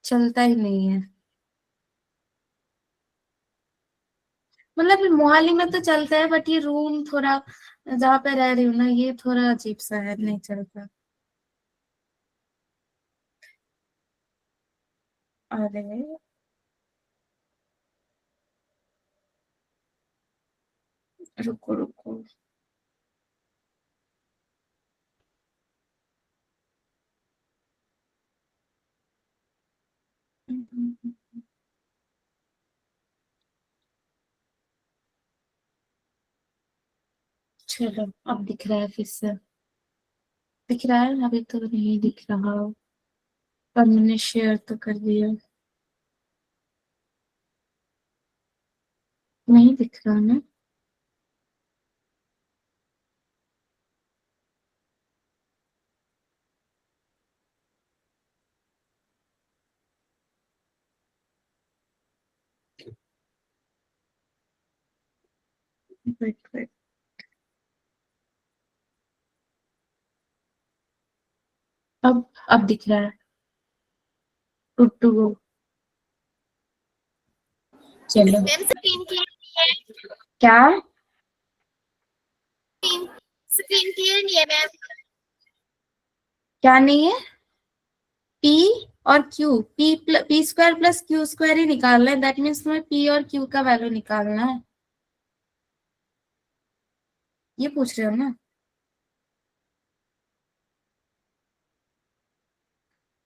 चलता ही नहीं है, मतलब मोहाली में तो चलता है, बट ये रूम थोड़ा, जहाँ पे रह रही हूँ ना, ये थोड़ा अजीब सा है, नहीं चलता। अरे रुको रुको, चलो अब दिख रहा है फिर से। दिख रहा है, अभी तो नहीं दिख रहा, पर मैंने शेयर तो कर दिया। नहीं दिख रहा ना? वेट वेट, अब दिख रहा है, गुड टू गो। चलो मैम स्क्रीन क्लियर है? क्या? स्क्रीन क्लियर नहीं है मैम। क्या नहीं है, P और Q, P square plus Q square ही निकालना है, दैट मीन्स तुम्हें P और Q का वैल्यू निकालना है, ये पूछ रहे हो ना।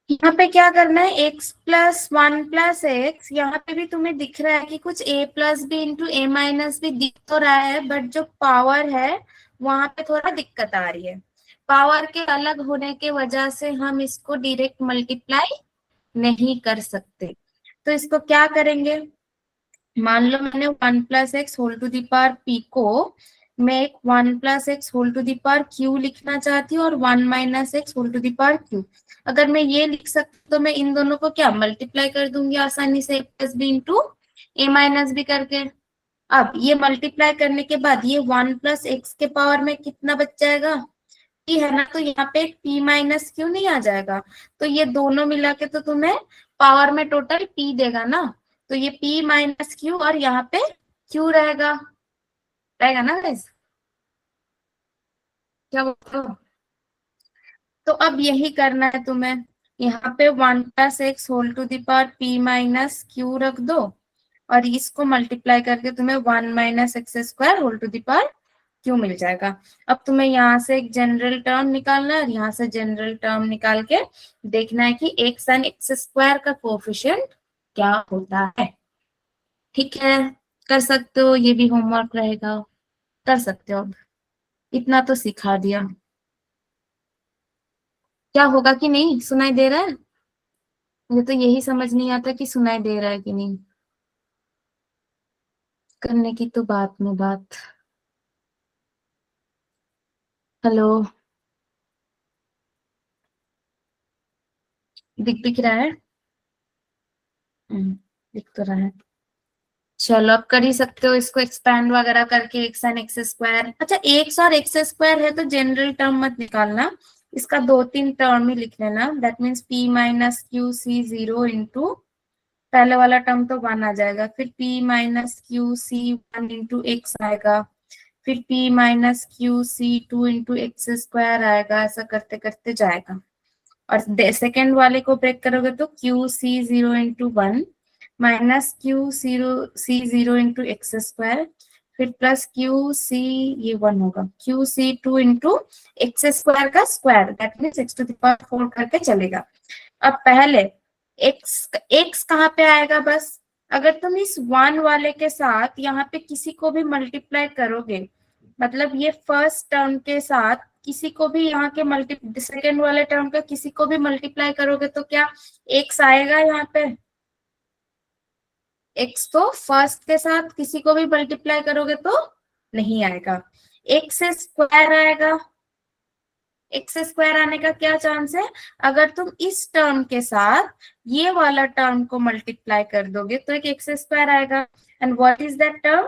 यहाँ पे क्या करना है, x plus one plus x, यहाँ पे भी तुम्हें दिख रहा है कि कुछ a plus b into a minus b दिख तो रहा है, बट जो पावर है वहां पे थोड़ा दिक्कत आ रही है। पावर के अलग होने के वजह से हम इसको डायरेक्ट मल्टीप्लाई नहीं कर सकते। तो इसको क्या करेंगे, मान लो मैंने one plus x whole to the power p को मैं एक one plus x whole to the power q लिखना चाहती हूँ और one minus x whole to the power q. अगर मैं ये लिख सकती तो मैं इन दोनों को क्या मल्टीप्लाई कर दूंगी आसानी से, plus b into a minus b करके। अब ये मल्टीप्लाई करने के बाद ये वन प्लस एक्स के पावर में कितना बच जाएगा, पी है ना, तो यहाँ पे पी माइनस क्यू नहीं आ जाएगा, तो ये दोनों मिला के तो तुम्हें पावर में टोटल पी देगा ना, तो ये पी माइनस क्यू और यहाँ पे क्यू रहेगा, रहेगा ना गाइस, क्या बोलते हो। तो अब यही करना है तुम्हें, यहाँ पे one plus x whole to the power p minus q रख दो और इसको मल्टीप्लाई करके तुम्हें one minus x square whole to the power q मिल जाएगा। अब तुम्हें यहाँ से एक जनरल टर्म निकालना है और यहाँ से जनरल टर्म निकाल के देखना है कि एक्स एंड एक्स स्क्वायर का कोफिशिएंट क्या होता है। ठीक है, कर सकते हो, ये भी होमवर्क रहेगा, कर सकते हो। अब इतना तो सिखा दिया, क्या होगा कि नहीं, सुनाई दे रहा है, मुझे तो यही समझ नहीं आता कि सुनाई दे रहा है कि नहीं, करने की तो बात में बात। हेलो, दिख रहा है, दिख तो रहा है। चलो अब कर ही सकते हो इसको एक्सपैंड वगैरह करके, एक्स एंड एक्स स्क्वायर। अच्छा, एक्स और एक्स स्क्वायर है तो जनरल टर्म मत निकालना, इसका दो तीन टर्म ही लिख लेना, that means p minus q C zero into पहले वाला टर्म तो वन आ जाएगा, फिर p minus q C one into x आएगा, फिर p माइनस क्यू सी टू इंटू एक्स स्क्वायर आएगा, ऐसा करते करते जाएगा। और सेकेंड वाले को ब्रेक करोगे तो क्यू सी zero into one minus q सी जीरो इंटू एक्स स्क्वायर, फिर प्लस क्यू सी, ये वन होगा, क्यू सी टू इंटू एक्स स्क्वायर का square, that means x to the power four करके चलेगा। अब पहले एक्स कहाँ पे आएगा, बस अगर तुम इस वन वाले के साथ यहाँ पे किसी को भी मल्टीप्लाई करोगे, मतलब ये फर्स्ट टर्म के साथ किसी को भी यहाँ के सेकेंड वाले टर्म का किसी को भी मल्टीप्लाई करोगे तो क्या एक्स आएगा यहाँ पे, एक्स तो फर्स्ट के साथ किसी को भी मल्टीप्लाई करोगे तो नहीं आएगा, एक्स स्क्वायर आएगा। एक्स स्क्वायर आने का क्या चांस है, अगर तुम इस टर्म के साथ ये वाला टर्म को मल्टीप्लाई कर दोगे तो एक एक्स स्क्वायर आएगा। And what is that term,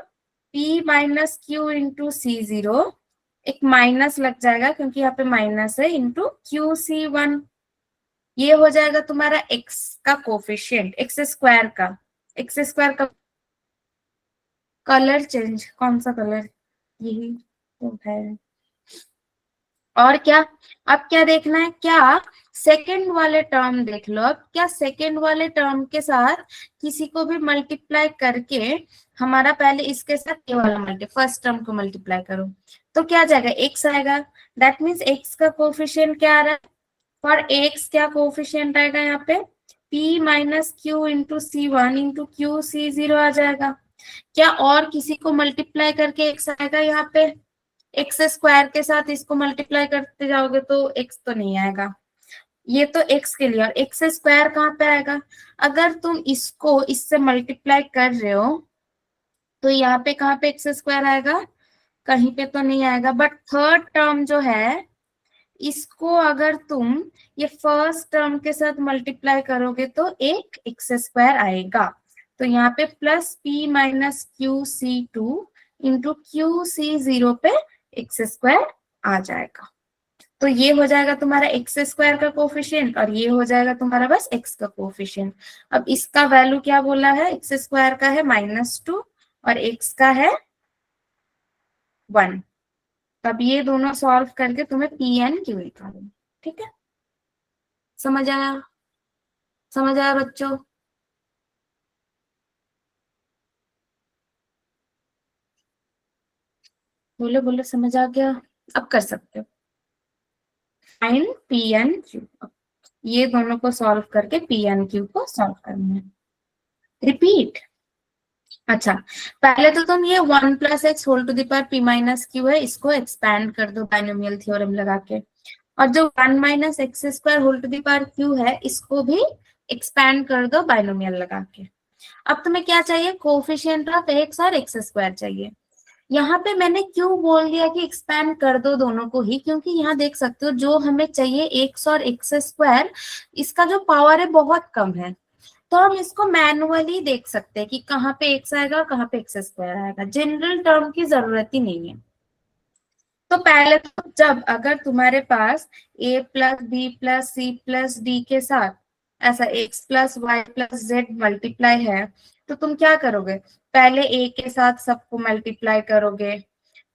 p minus q into C zero, एक माइनस लग जाएगा क्योंकि यहाँ पे माइनस है, इंटू क्यू सी वन, ये हो जाएगा तुम्हारा x का कोफिशिएंट, एक्स स्क्वायर का, एक्स स्क्वायर का कलर चेंज, कौन सा कलर, यही तो है। और क्या, अब क्या देखना है, क्या सेकंड वाले टर्म देख लो, अब क्या सेकंड वाले टर्म के साथ किसी को भी मल्टीप्लाई करके, हमारा पहले इसके साथ ये वाला फर्स्ट टर्म को मल्टीप्लाई करो तो क्या आ जाएगा, एक्स आएगा, दैट मीन्स एक्स का कोफिशिएंट क्या आ रहा है, फॉर एक्स क्या कोफिशिएंट आएगा यहाँ पे, p minus q into c one into q सी जीरो आ जाएगा। क्या और किसी को मल्टीप्लाई करके एक्स आएगा यहाँ पे, एक्स स्क्वायर के साथ इसको मल्टीप्लाई करते जाओगे तो एक्स तो नहीं आएगा, ये तो एक्स के लिए, और एक्स स्क्वायर कहाँ पे आएगा, अगर तुम इसको इससे मल्टीप्लाई कर रहे हो तो यहाँ पे कहाँ पे एक्स स्क्वायर आएगा, कहीं पे तो नहीं आएगा, बट थर्ड टर्म जो है इसको अगर तुम ये फर्स्ट टर्म के साथ मल्टीप्लाई करोगे तो एक एक्स स्क्वायर आएगा, तो यहाँ पे प्लस p माइनस क्यू सी टू इंटू क्यू सी जीरो पे एक्स स्क्वायर आ जाएगा। तो ये हो जाएगा तुम्हारा एक्स स्क्वायर का कोफिशिएंट और ये हो जाएगा तुम्हारा बस एक्स का कोफिशिएंट। अब इसका वैल्यू क्या बोला है, एक्स स्क्वायर का है -2 और एक्स का है 1। तब ये दोनों सॉल्व करके तुम्हें पी एन क्यू निकालना, ठीक है। समझ आया? समझ आया बच्चों? बोलो बोलो, समझ आ गया? अब कर सकते हो। फाइंड पी एन क्यू, ये दोनों को सॉल्व करके पी एन क्यू को सॉल्व करना है। रिपीट। अच्छा, पहले तो तुम ये 1 plus x whole to the power p minus q है, इसको एक्सपैंड कर दो बाइनोमियल थ्योरम लगा के। और जो 1 minus x square whole to the power q है, इसको भी एक्सपैंड कर दो बाइनोमियल लगा के। अब तुम्हें क्या चाहिए? कोफिशिएंट ऑफ एक्स और एक्स स्क्वायर चाहिए। यहाँ पे मैंने क्यों बोल दिया कि एक्सपैंड कर दो दोनों को ही, क्योंकि यहाँ देख सकते हो जो हमें चाहिए एक्स और एक्स स्क्वायर, इसका जो पावर है बहुत कम है। तो हम इसको मैनुअली देख सकते हैं कि कहाँ पे एक्स आएगा और कहाँ पे एक्स स्क्वायर आएगा। जनरल टर्म की जरूरत ही नहीं है। तो पहले तो जब अगर तुम्हारे पास a plus b plus c plus d के साथ ऐसा x plus y plus z multiply है, तो तुम क्या करोगे? पहले a के साथ सबको मल्टीप्लाई करोगे,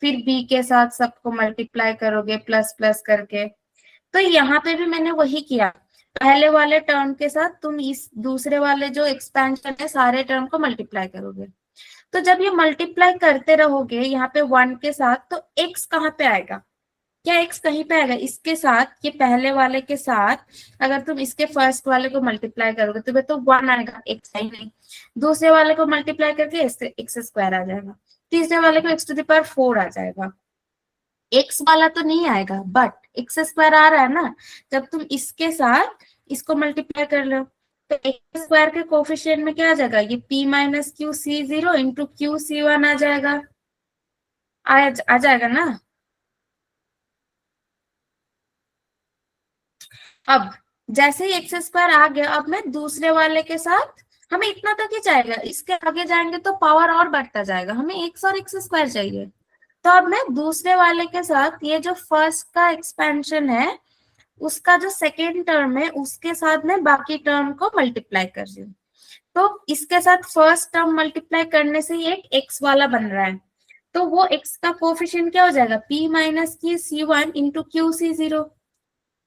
फिर b के साथ सबको मल्टीप्लाई करोगे प्लस प्लस करके। तो यहाँ पे भी मैंने वही किया, पहले वाले टर्म के साथ तुम इस दूसरे वाले जो एक्सपेंशन है सारे टर्म को मल्टीप्लाई करोगे। तो जब ये मल्टीप्लाई करते रहोगे यहाँ पे 1 के साथ, तो x कहाँ पे आएगा? क्या x कहीं पे आएगा? इसके साथ, ये पहले वाले के साथ अगर तुम इसके फर्स्ट वाले को मल्टीप्लाई करोगे तो 1 आएगा, x ही नहीं। दूसरे वाले को मल्टीप्लाई करके एक्स स्क्वायर आ जाएगा, तीसरे वाले को x टू द पावर 4 आ जाएगा। x वाला तो नहीं आएगा, बट एक्स स्क्वायर आ रहा है ना। जब तुम इसके साथ इसको मल्टीप्लाई कर लो तो एक्स स्क्वायर के कोफिशिएंट में क्या आ जाएगा? ये p minus q c 0 into q c 1 आ जाएगा। आ जाएगा ना। अब जैसे ही एक्स स्क्वायर आ गया, अब मैं दूसरे वाले के साथ, हमें इतना तक ही चाहिए, इसके आगे जाएंगे तो पावर और बढ़ता जाएगा, हमें एक्स और एक्स स्क्वायर चाहिए। तो अब मैं दूसरे वाले के साथ ये जो फर्स्ट का एक्सपेंशन है उसका जो सेकेंड टर्म है उसके साथ मैं बाकी टर्म को मल्टीप्लाई कर रही हूँ। तो इसके साथ फर्स्ट टर्म मल्टीप्लाई करने से ही एक एक्स वाला बन रहा है, तो वो एक्स का कोफिशिएंट क्या हो जाएगा? p माइनस की c1 इंटू क्यू सी 0।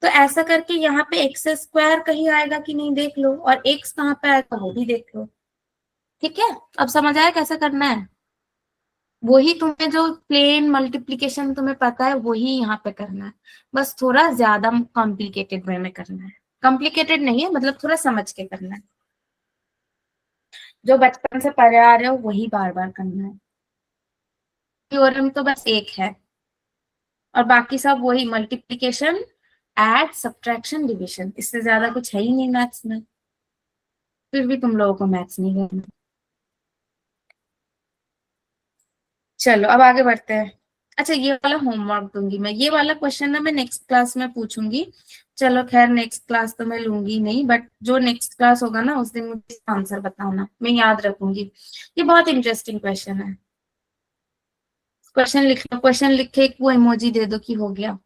तो ऐसा करके यहाँ पे एक्स स्क्वायर कहीं आएगा कि नहीं देख लो, और एक्स कहाँ पे आएगा वो भी देख लो। ठीक है, अब समझ आया कैसे करना है? वही तुम्हें जो प्लेन मल्टीप्लीकेशन तुम्हें पता है वही यहाँ पे करना है, बस थोड़ा ज्यादा कॉम्प्लिकेटेड वे में करना है। कॉम्प्लिकेटेड नहीं है, मतलब थोड़ा समझ के करना है। जो बचपन से पढ़े आ रहे हो वही बार बार करना है। थ्योरम तो बस एक है और बाकी सब वही मल्टीप्लीकेशन, ऐड, सब्ट्रैक्शन, डिविजन, इससे ज्यादा कुछ है ही नहीं मैथ्स में। फिर भी तुम लोगों को मैथ्स नहीं करना। चलो अब आगे बढ़ते हैं। अच्छा, ये वाला होमवर्क दूंगी मैं, ये वाला क्वेश्चन ना मैं नेक्स्ट क्लास में पूछूंगी। चलो खैर, नेक्स्ट क्लास तो मैं लूंगी नहीं, बट जो नेक्स्ट क्लास होगा ना उस दिन मुझे आंसर बताना, मैं याद रखूंगी। ये बहुत इंटरेस्टिंग क्वेश्चन है। क्वेश्चन लिख लो, क्वेश्चन लिख के एक वो इमोजी दे दो कि हो गया।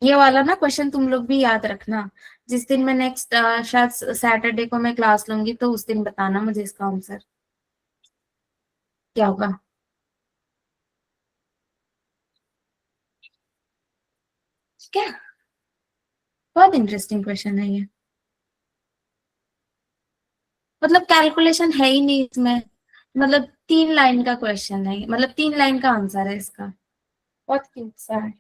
ये वाला ना क्वेश्चन तुम लोग भी याद रखना। जिस दिन मैं नेक्स्ट शायद सैटरडे को मैं क्लास लूंगी तो उस दिन बताना मुझे इसका आंसर क्या होगा। ठीक है, बहुत इंटरेस्टिंग क्वेश्चन है ये। मतलब कैलकुलेशन है ही नहीं इसमें, मतलब 3 लाइन का क्वेश्चन है, मतलब 3 लाइन का आंसर है इसका। बहुत क्यूट सा है।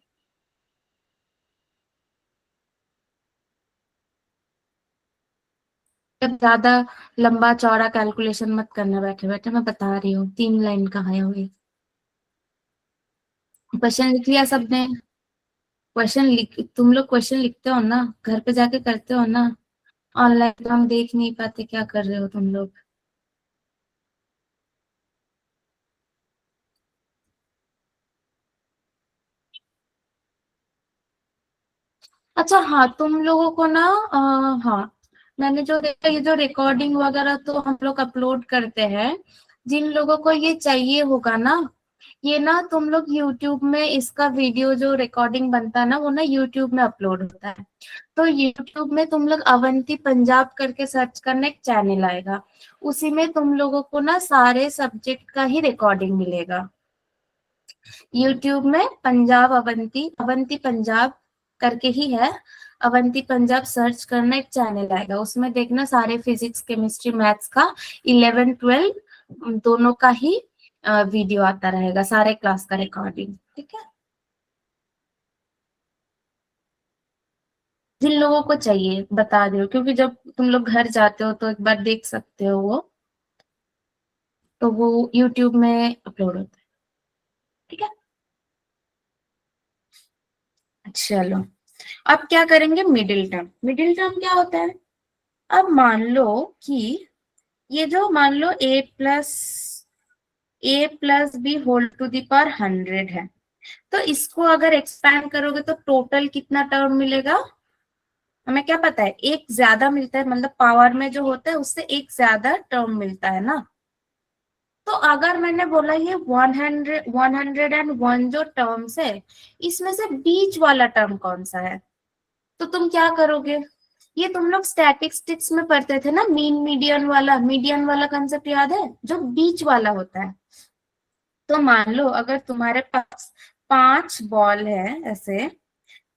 जब ज्यादा लंबा चौड़ा कैलकुलेशन मत करना बैठे बैठे, मैं बता रही हूँ 3 लाइन का है हुई। क्वेश्चन लिख लिया सबने? क्वेश्चन लिख, तुम लोग क्वेश्चन लिखते हो ना, घर पे जाके करते हो ना? ऑनलाइन तो हम देख नहीं पाते क्या कर रहे हो तुम लोग। अच्छा हाँ, तुम लोगों को ना हाँ, मैंने जो देखा ये जो रिकॉर्डिंग वगैरह तो हम लोग अपलोड करते हैं, जिन लोगों को ये चाहिए होगा ना, ये ना तुम लोग YouTube में इसका वीडियो जो रिकॉर्डिंग बनता है ना वो ना YouTube में अपलोड होता है। तो YouTube में तुम लोग अवंती पंजाब करके सर्च करना, एक चैनल आएगा, उसी में तुम लोगों को ना सारे सब्जेक्ट का ही रिकॉर्डिंग मिलेगा। YouTube में पंजाब अवंती, अवंती पंजाब करके ही है, अवंती पंजाब सर्च करना, एक चैनल आएगा, उसमें देखना सारे फिजिक्स केमिस्ट्री मैथ्स का 11 12 दोनों का ही वीडियो आता रहेगा, सारे क्लास का रिकॉर्डिंग। ठीक है, जिन लोगों को चाहिए बता दो, क्योंकि जब तुम लोग घर जाते हो तो एक बार देख सकते हो वो, तो वो यूट्यूब में अपलोड होता है। ठीक है, चलो अब क्या करेंगे, मिडिल टर्म। मिडिल टर्म क्या होता है, अब मान लो कि ये जो मान लो a plus b whole to the power 100 है, तो इसको अगर एक्सपैंड करोगे तो टोटल कितना टर्म मिलेगा, हमें क्या पता है, एक ज्यादा मिलता है, मतलब पावर में जो होता है उससे एक ज्यादा टर्म मिलता है ना। तो अगर मैंने बोला ये 101 जो टर्म्स है, इसमें से बीच वाला टर्म कौन सा है, तो तुम क्या करोगे, ये तुम लोग स्टैटिस्टिक्स में पढ़ते थे ना, मीडियन वाला कंसेप्ट याद है, जो बीच वाला होता है। तो मान लो अगर तुम्हारे पास 5 बॉल है ऐसे,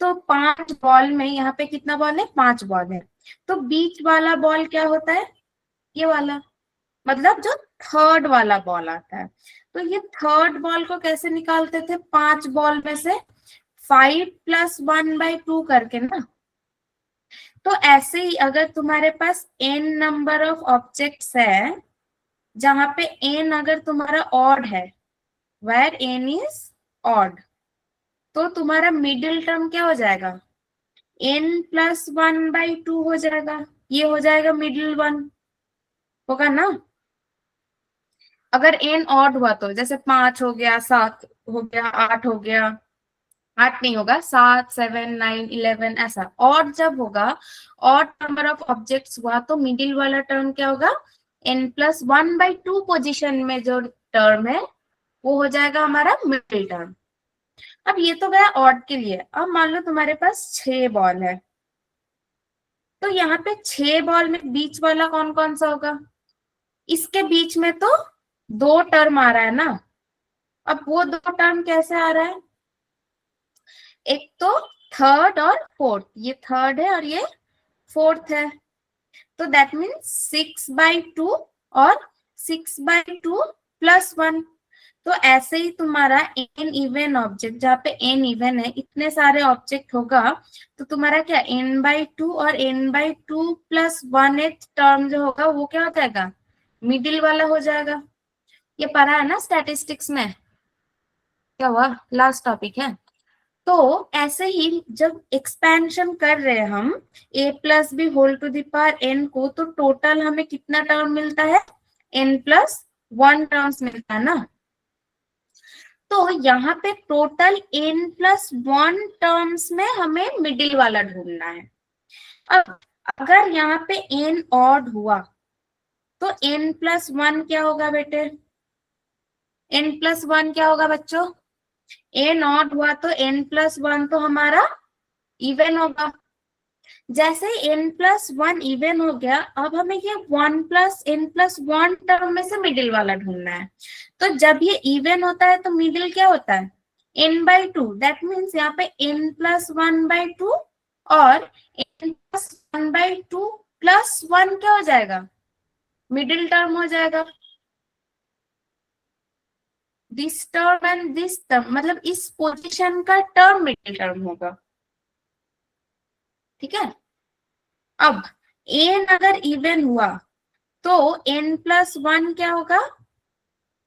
तो 5 बॉल में यहाँ पे कितना बॉल है, 5 बॉल है, तो बीच वाला बॉल क्या होता है, ये वाला, मतलब जो थर्ड वाला बॉल आता है। तो ये थर्ड बॉल को कैसे निकालते थे, 5 बॉल में से 5 + 1/2 करके ना। तो ऐसे ही अगर तुम्हारे पास n नंबर ऑफ ऑब्जेक्ट्स है, जहां पे n अगर तुम्हारा ऑड है, वेयर n इज ऑड, तो तुम्हारा मिडिल टर्म क्या हो जाएगा, n + 1/2 हो जाएगा, ये हो जाएगा मिडिल वन, होगा ना। अगर n ऑड हुआ तो जैसे 5 हो गया, 7 हो गया, 8 हो गया, 8 नहीं होगा, 7 7 9 11 ऐसा। ऑड जब होगा, ऑड नंबर ऑफ ऑब्जेक्ट्स हुआ, तो मिडिल वाला टर्म क्या होगा, n + 1/2 पोजिशन में जो टर्म है वो हो जाएगा हमारा मिडिल टर्म। अब ये तो गया ऑड के लिए। अब मान लो तुम्हारे पास 6 बॉल है, तो यहाँ पे 6 बॉल में बीच वाला कौन कौन सा होगा, इसके बीच में तो 2 टर्म आ रहा है ना। अब वो 2 टर्म कैसे आ रहा है, एक तो थर्ड और फोर्थ, ये थर्ड है और ये फोर्थ है, तो दैट मीन्स 6/2 और 6/2 + 1। तो ऐसे ही तुम्हारा n इवन ऑब्जेक्ट, जहाँ पे n इवन है, इतने सारे ऑब्जेक्ट होगा, तो तुम्हारा क्या n/2 और n/2 + 1/8 टर्म जो होगा वो क्या हो जाएगा, मिडिल वाला हो जाएगा। ये पढ़ा है ना स्टैटिस्टिक्स में, क्या हुआ, लास्ट टॉपिक है। तो ऐसे ही जब एक्सपेंशन कर रहे हैं हम a + b whole to the power n को, तो टोटल हमें कितना टर्म मिलता है, n + 1 टर्म्स मिलता है ना। तो यहाँ पे टोटल n + 1 टर्म्स में हमें मिडिल वाला ढूंढना है। अब अगर यहाँ पे n ऑड हुआ तो n + 1 क्या होगा बेटे, n + 1 क्या होगा बच्चों, n ऑड हुआ तो n + 1 तो हमारा इवन होगा। जैसे n + 1 इवन हो गया, अब हमें ये 1 + n + 1 टर्म में से मिडिल वाला ढूंढना है। तो जब ये इवन होता है तो मिडिल क्या होता है, n/2, दैट मीन्स यहाँ पे n + 1/2 और n + 1/2 + 1 क्या हो जाएगा, मिडिल टर्म हो जाएगा। This term and this term, मतलब इस पोजीशन का टर्म मिडिल टर्म होगा। ठीक है, अब n अगर इवन हुआ तो n + 1 क्या होगा,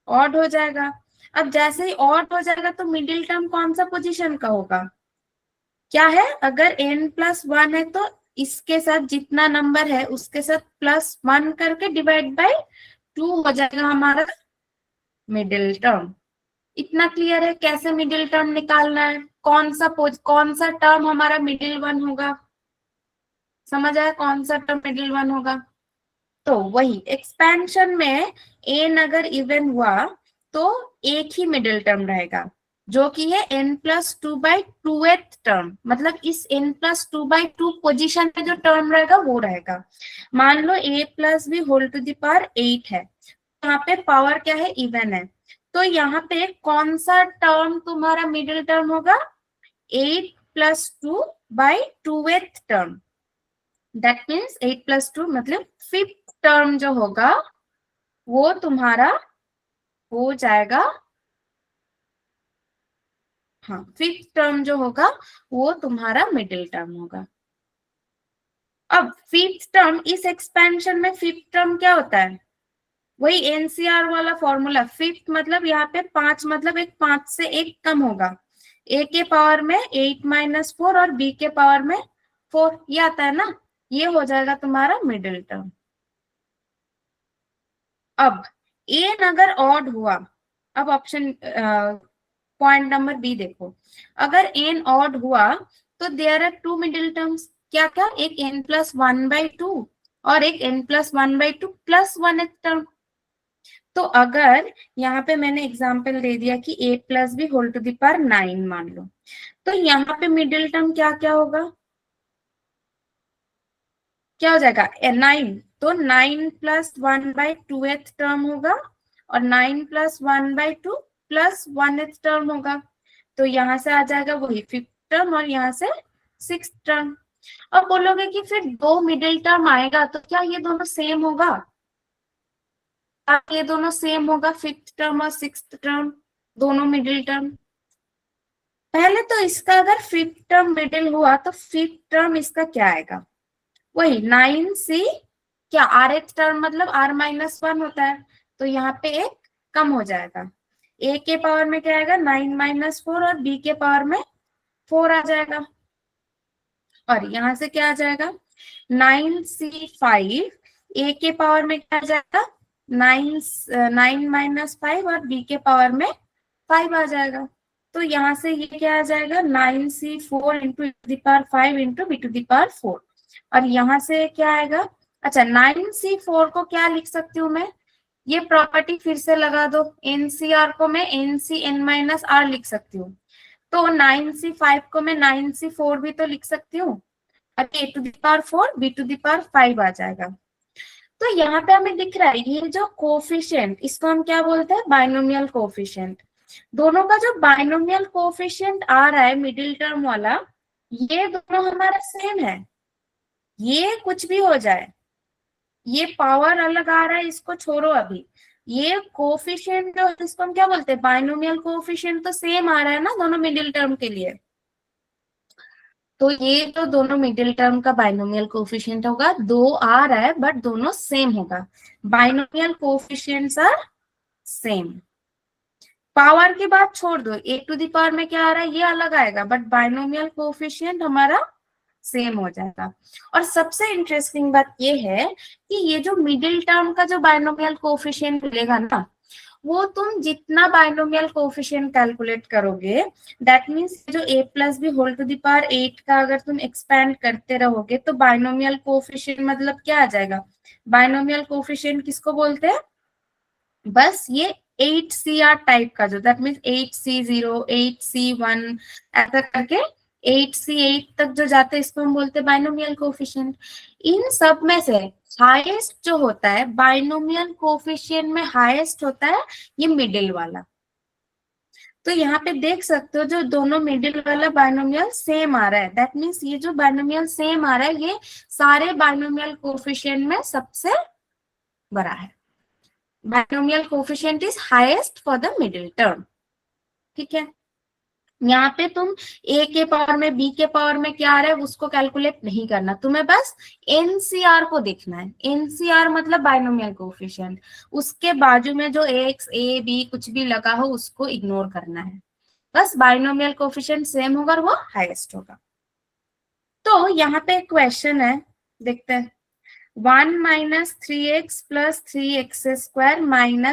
ऑड हो जाएगा। अब जैसे ही ऑड हो जाएगा तो मिडिल टर्म कौन सा पोजीशन का होगा, क्या है, अगर n + 1 है तो इसके साथ जितना नंबर है उसके साथ +1 करके डिवाइड बाय 2 हो जाएगा हमारा मिडिल टर्म। इतना क्लियर है कैसे मिडिल टर्म निकालना है, कौन सा टर्म हमारा मिडिल वन होगा, समझ आया कौन सा टर्म मिडिल वन होगा। तो वही एक्सपेंशन में n अगर इवन हुआ तो एक ही मिडिल टर्म रहेगा, जो कि है n + 2/2th टर्म, मतलब इस n + 2/2 पोजीशन पे जो टर्म रहेगा वो रहेगा। मान लो a + b whole to the power 8 है, यहाँ पे पावर क्या है, इवन है, तो यहाँ पे कौन सा टर्म तुम्हारा मिडिल टर्म होगा, 8 + 2 by 2th term, that means 8 + 2 मतलब 5th टर्म जो होगा वो तुम्हारा हो जाएगा, हाँ 5th टर्म जो होगा वो तुम्हारा मिडिल टर्म होगा। अब 5th टर्म इस एक्सपेंशन में 5th टर्म क्या होता है, वही एनसीआर वाला फॉर्मूला, 5th मतलब यहाँ पे 5 मतलब एक 5 से एक कम होगा, ए के पावर में 8 - 4 और बी के पावर में 4, ये आता है ना, ये हो जाएगा तुम्हारा मिडिल टर्म। अब एन अगर ऑड हुआ, अब ऑप्शन पॉइंट नंबर बी देखो, अगर एन ऑड हुआ तो देयर आर 2 मिडिल टर्म्स, क्या क्या, एक n+1/2 और एक n+1/2 + 1th टर्म। तो अगर यहाँ पे मैंने एग्जांपल दे दिया कि a + b whole to the power 9 मान लो, तो यहाँ पे मिडिल टर्म क्या क्या होगा, क्या हो जाएगा 9, तो 9 + 1/2th टर्म होगा और 9 + 1/2 + 1th टर्म होगा, तो यहाँ से आ जाएगा वही 5th टर्म और यहाँ से 6th टर्म। अब बोलोगे कि फिर 2 मिडिल टर्म आएगा तो क्या ये दोनों सेम होगा, ये दोनों सेम होगा 5th टर्म और 6th टर्म, दोनों मिडिल टर्म। पहले तो इसका अगर 5th टर्म मिडिल हुआ तो 5th टर्म इसका क्या आएगा, वही 9c, क्या rth टर्म मतलब r-1 होता है, तो यहाँ पे एक कम हो जाएगा, a के पावर में क्या आएगा 9 - 4 और b के पावर में 4 आ जाएगा, और यहाँ से क्या आ जाएगा 9c5, a के पावर में क्या आ जाएगा 9 - 5 और b के पावर में 5 आ जाएगा, तो यहाँ से ये क्या आ जाएगा 9c4 × 5 × b⁴, और यहाँ से क्या आएगा, अच्छा 9c4 को क्या लिख सकती हूँ मैं, ये प्रॉपर्टी फिर से लगा दो, एनसीआर को मैं NCn-r लिख सकती हूँ, तो 9c5 को मैं 9c4 भी तो लिख सकती हूँ, और a⁴ b⁵ आ जाएगा। तो यहाँ पे हमें दिख रहा है ये जो कोफिशिएंट, इसको हम क्या बोलते हैं, बाइनोमियल कोफिशिएंट, दोनों का जो बाइनोमियल कोफिशिएंट आ रहा है मिडिल टर्म वाला, ये दोनों हमारा सेम है, ये कुछ भी हो जाए, ये पावर अलग आ रहा है इसको छोड़ो अभी, ये कोफिशिएंट जो इसको हम क्या बोलते हैं, बाइनोमियल कोफिशिएंट तो सेम आ रहा है ना दोनों मिडिल टर्म के लिए, तो ये तो दोनों मिडिल टर्म का बाइनोमियल कोफिशिएंट होगा, 2 आ रहा है बट दोनों सेम होगा, binomial coefficients are same. Power की बात छोड़ दो, a⁴ में क्या आ रहा है ये अलग आएगा, बट बाइनोमियल कोफिशिएंट हमारा सेम हो जाएगा। और सबसे इंटरेस्टिंग बात ये है कि ये जो मिडिल टर्म का जो बाइनोमियल कोफिशिएंट मिलेगा ना, वो तुम जितना बाइनोमियल कोफिशिएंट कैलकुलेट करोगे, दैट मीन्स जो a + b whole to the power 8 का अगर तुम एक्सपैंड करते रहोगे तो बाइनोमियल कोफिशिएंट मतलब क्या आ जाएगा, बाइनोमियल कोफिशिएंट किसको बोलते हैं, बस ये 8CR टाइप का जो, दैट मीन्स 8C0 8C1 ऐसा करके 8C8 तक जो जाते हैं इसको हम बोलते हैं बाइनोमियल कोफिशिएंट। इन सब में से हाईएस्ट जो होता है बाइनोमियल कोफिशिएंट में हाईएस्ट होता है ये मिडिल वाला, तो यहाँ पे देख सकते हो जो दोनों मिडिल वाला बाइनोमियल सेम आ रहा है, दैट मीन्स ये जो बाइनोमियल सेम आ रहा है ये सारे बाइनोमियल कोफिशिएंट में सबसे बड़ा है, binomial coefficient is highest for the middle term. ठीक है, यहाँ पे तुम a के पावर में b के पावर में क्या आ रहा है उसको कैलकुलेट नहीं करना, तुम्हें बस एनसीआर को देखना है, एनसीआर मतलब बाइनोमियल कोफिशिएंट, उसके बाजू में जो x a b कुछ भी लगा हो उसको इग्नोर करना है, बस बाइनोमियल कोफिशिएंट सेम होगा और वो हाईएस्ट होगा। तो यहाँ पे क्वेश्चन है, देखते हैं, 1 - 3x + 3x²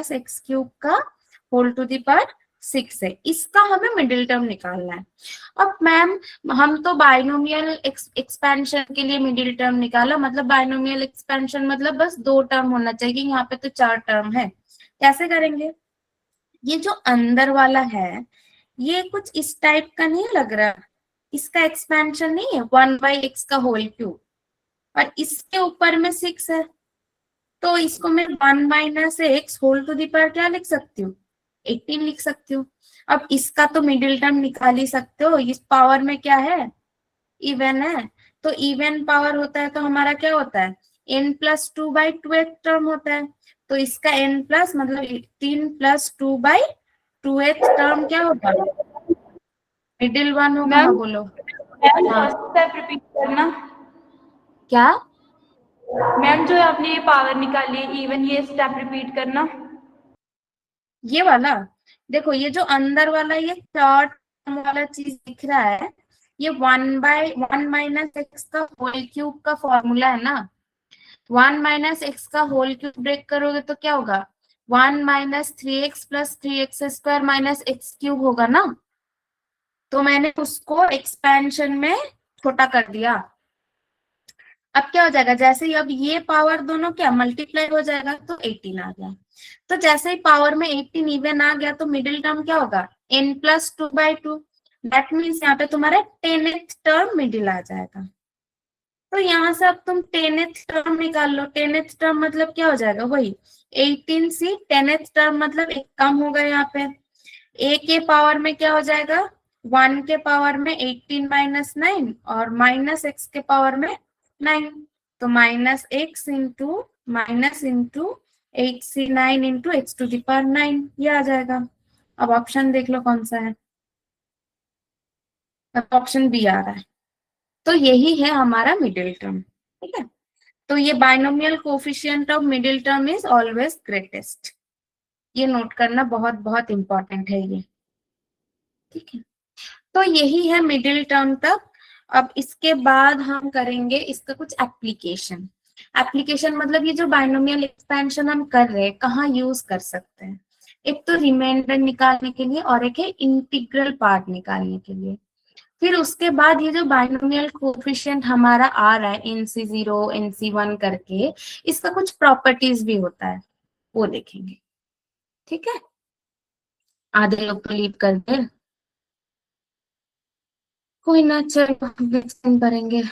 - x³ का होल टू द पावर 6 है, इसका हमें मिडिल टर्म निकालना है। अब मैम हम तो बाइनोमियल एक्सपेंशन के लिए मिडिल टर्म निकाला, मतलब बाइनोमियल एक्सपेंशन मतलब बस 2 टर्म होना चाहिए, यहाँ पे तो 4 टर्म है, कैसे करेंगे, ये जो अंदर वाला है ये कुछ इस टाइप का नहीं लग रहा, इसका एक्सपेंशन नहीं है 1/x का होल क्यूब, और इसके ऊपर में 6 है, तो इसको मैं 1 - x whole to the power क्या लिख सकती हूँ, 18 लिख सकती हूँ। अब इसका तो मिडिल टर्म निकाल ही सकते हो, इस पावर में क्या है इवन है, तो इवन पावर होता है तो हमारा क्या होता है, n+2/2 एक टर्म होता है, तो इसका n प्लस मतलब 18+2/2 टर्म क्या होगा, मिडिल वन होगा। हाँ मैम बोलो। मैम हाँ फर्स्ट स्टेप रिपीट करना। क्या, मैम जो आपने ये पावर निकाली है इवन, ये स्टेप रिपीट करना। ये वाला देखो, ये जो अंदर वाला ये चार्ट वाला चीज दिख रहा है, ये 1/1 - x का होल क्यूब का फॉर्मूला है ना। 1 - x का होल क्यूब ब्रेक करोगे तो क्या होगा, 1 - 3x + 3x² - x³ होगा ना। तो मैंने उसको एक्सपेंशन में छोटा कर दिया। अब क्या हो जाएगा, जैसे ही अब ये पावर दोनों क्या मल्टीप्लाई हो जाएगा तो 18 आ गया। तो जैसे ही पावर में 18 इवन आ गया तो मिडिल टर्म क्या होगा, n+2/2। दैट मीन्स यहाँ पे तुम्हारा 10th टर्म मिडिल आ जाएगा। तो यहाँ से अब तुम 10th टर्म निकाल लो। 10th टर्म मतलब क्या हो जाएगा, वही 18 - 10th टर्म मतलब एक कम होगा यहाँ पे। a के पावर में क्या हो जाएगा, 1 के पावर में 18 - 9 और -x के पावर में 9। तो -x into 8c9 into x⁹ ये आ जाएगा। अब ऑप्शन देख लो कौन सा है, अब ऑप्शन बी आ रहा है। तो यही है हमारा मिडिल टर्म। ठीक है, तो ये binomial coefficient of middle term is always greatest. ये नोट करना बहुत बहुत इंपॉर्टेंट है ये। ठीक है, तो यही है मिडिल टर्म तक। अब इसके बाद हम करेंगे इसका कुछ एप्लीकेशन। एप्लीकेशन मतलब ये जो बाइनोमियल एक्सपेंशन हम कर रहे हैं कहाँ यूज कर सकते हैं, एक तो रिमाइंडर निकालने के लिए और एक है इंटीग्रल पार्ट निकालने के लिए। फिर उसके बाद ये जो बाइनोमियल कोफिशिएंट हमारा आ रहा है NC0 NC1 करके, इसका कुछ प्रॉपर्टीज भी होता है, वो देखेंगे। ठीक है, आधे लोग तो लीव कर दे, कोई ना, चलो नेक्स्ट टाइम करेंगे।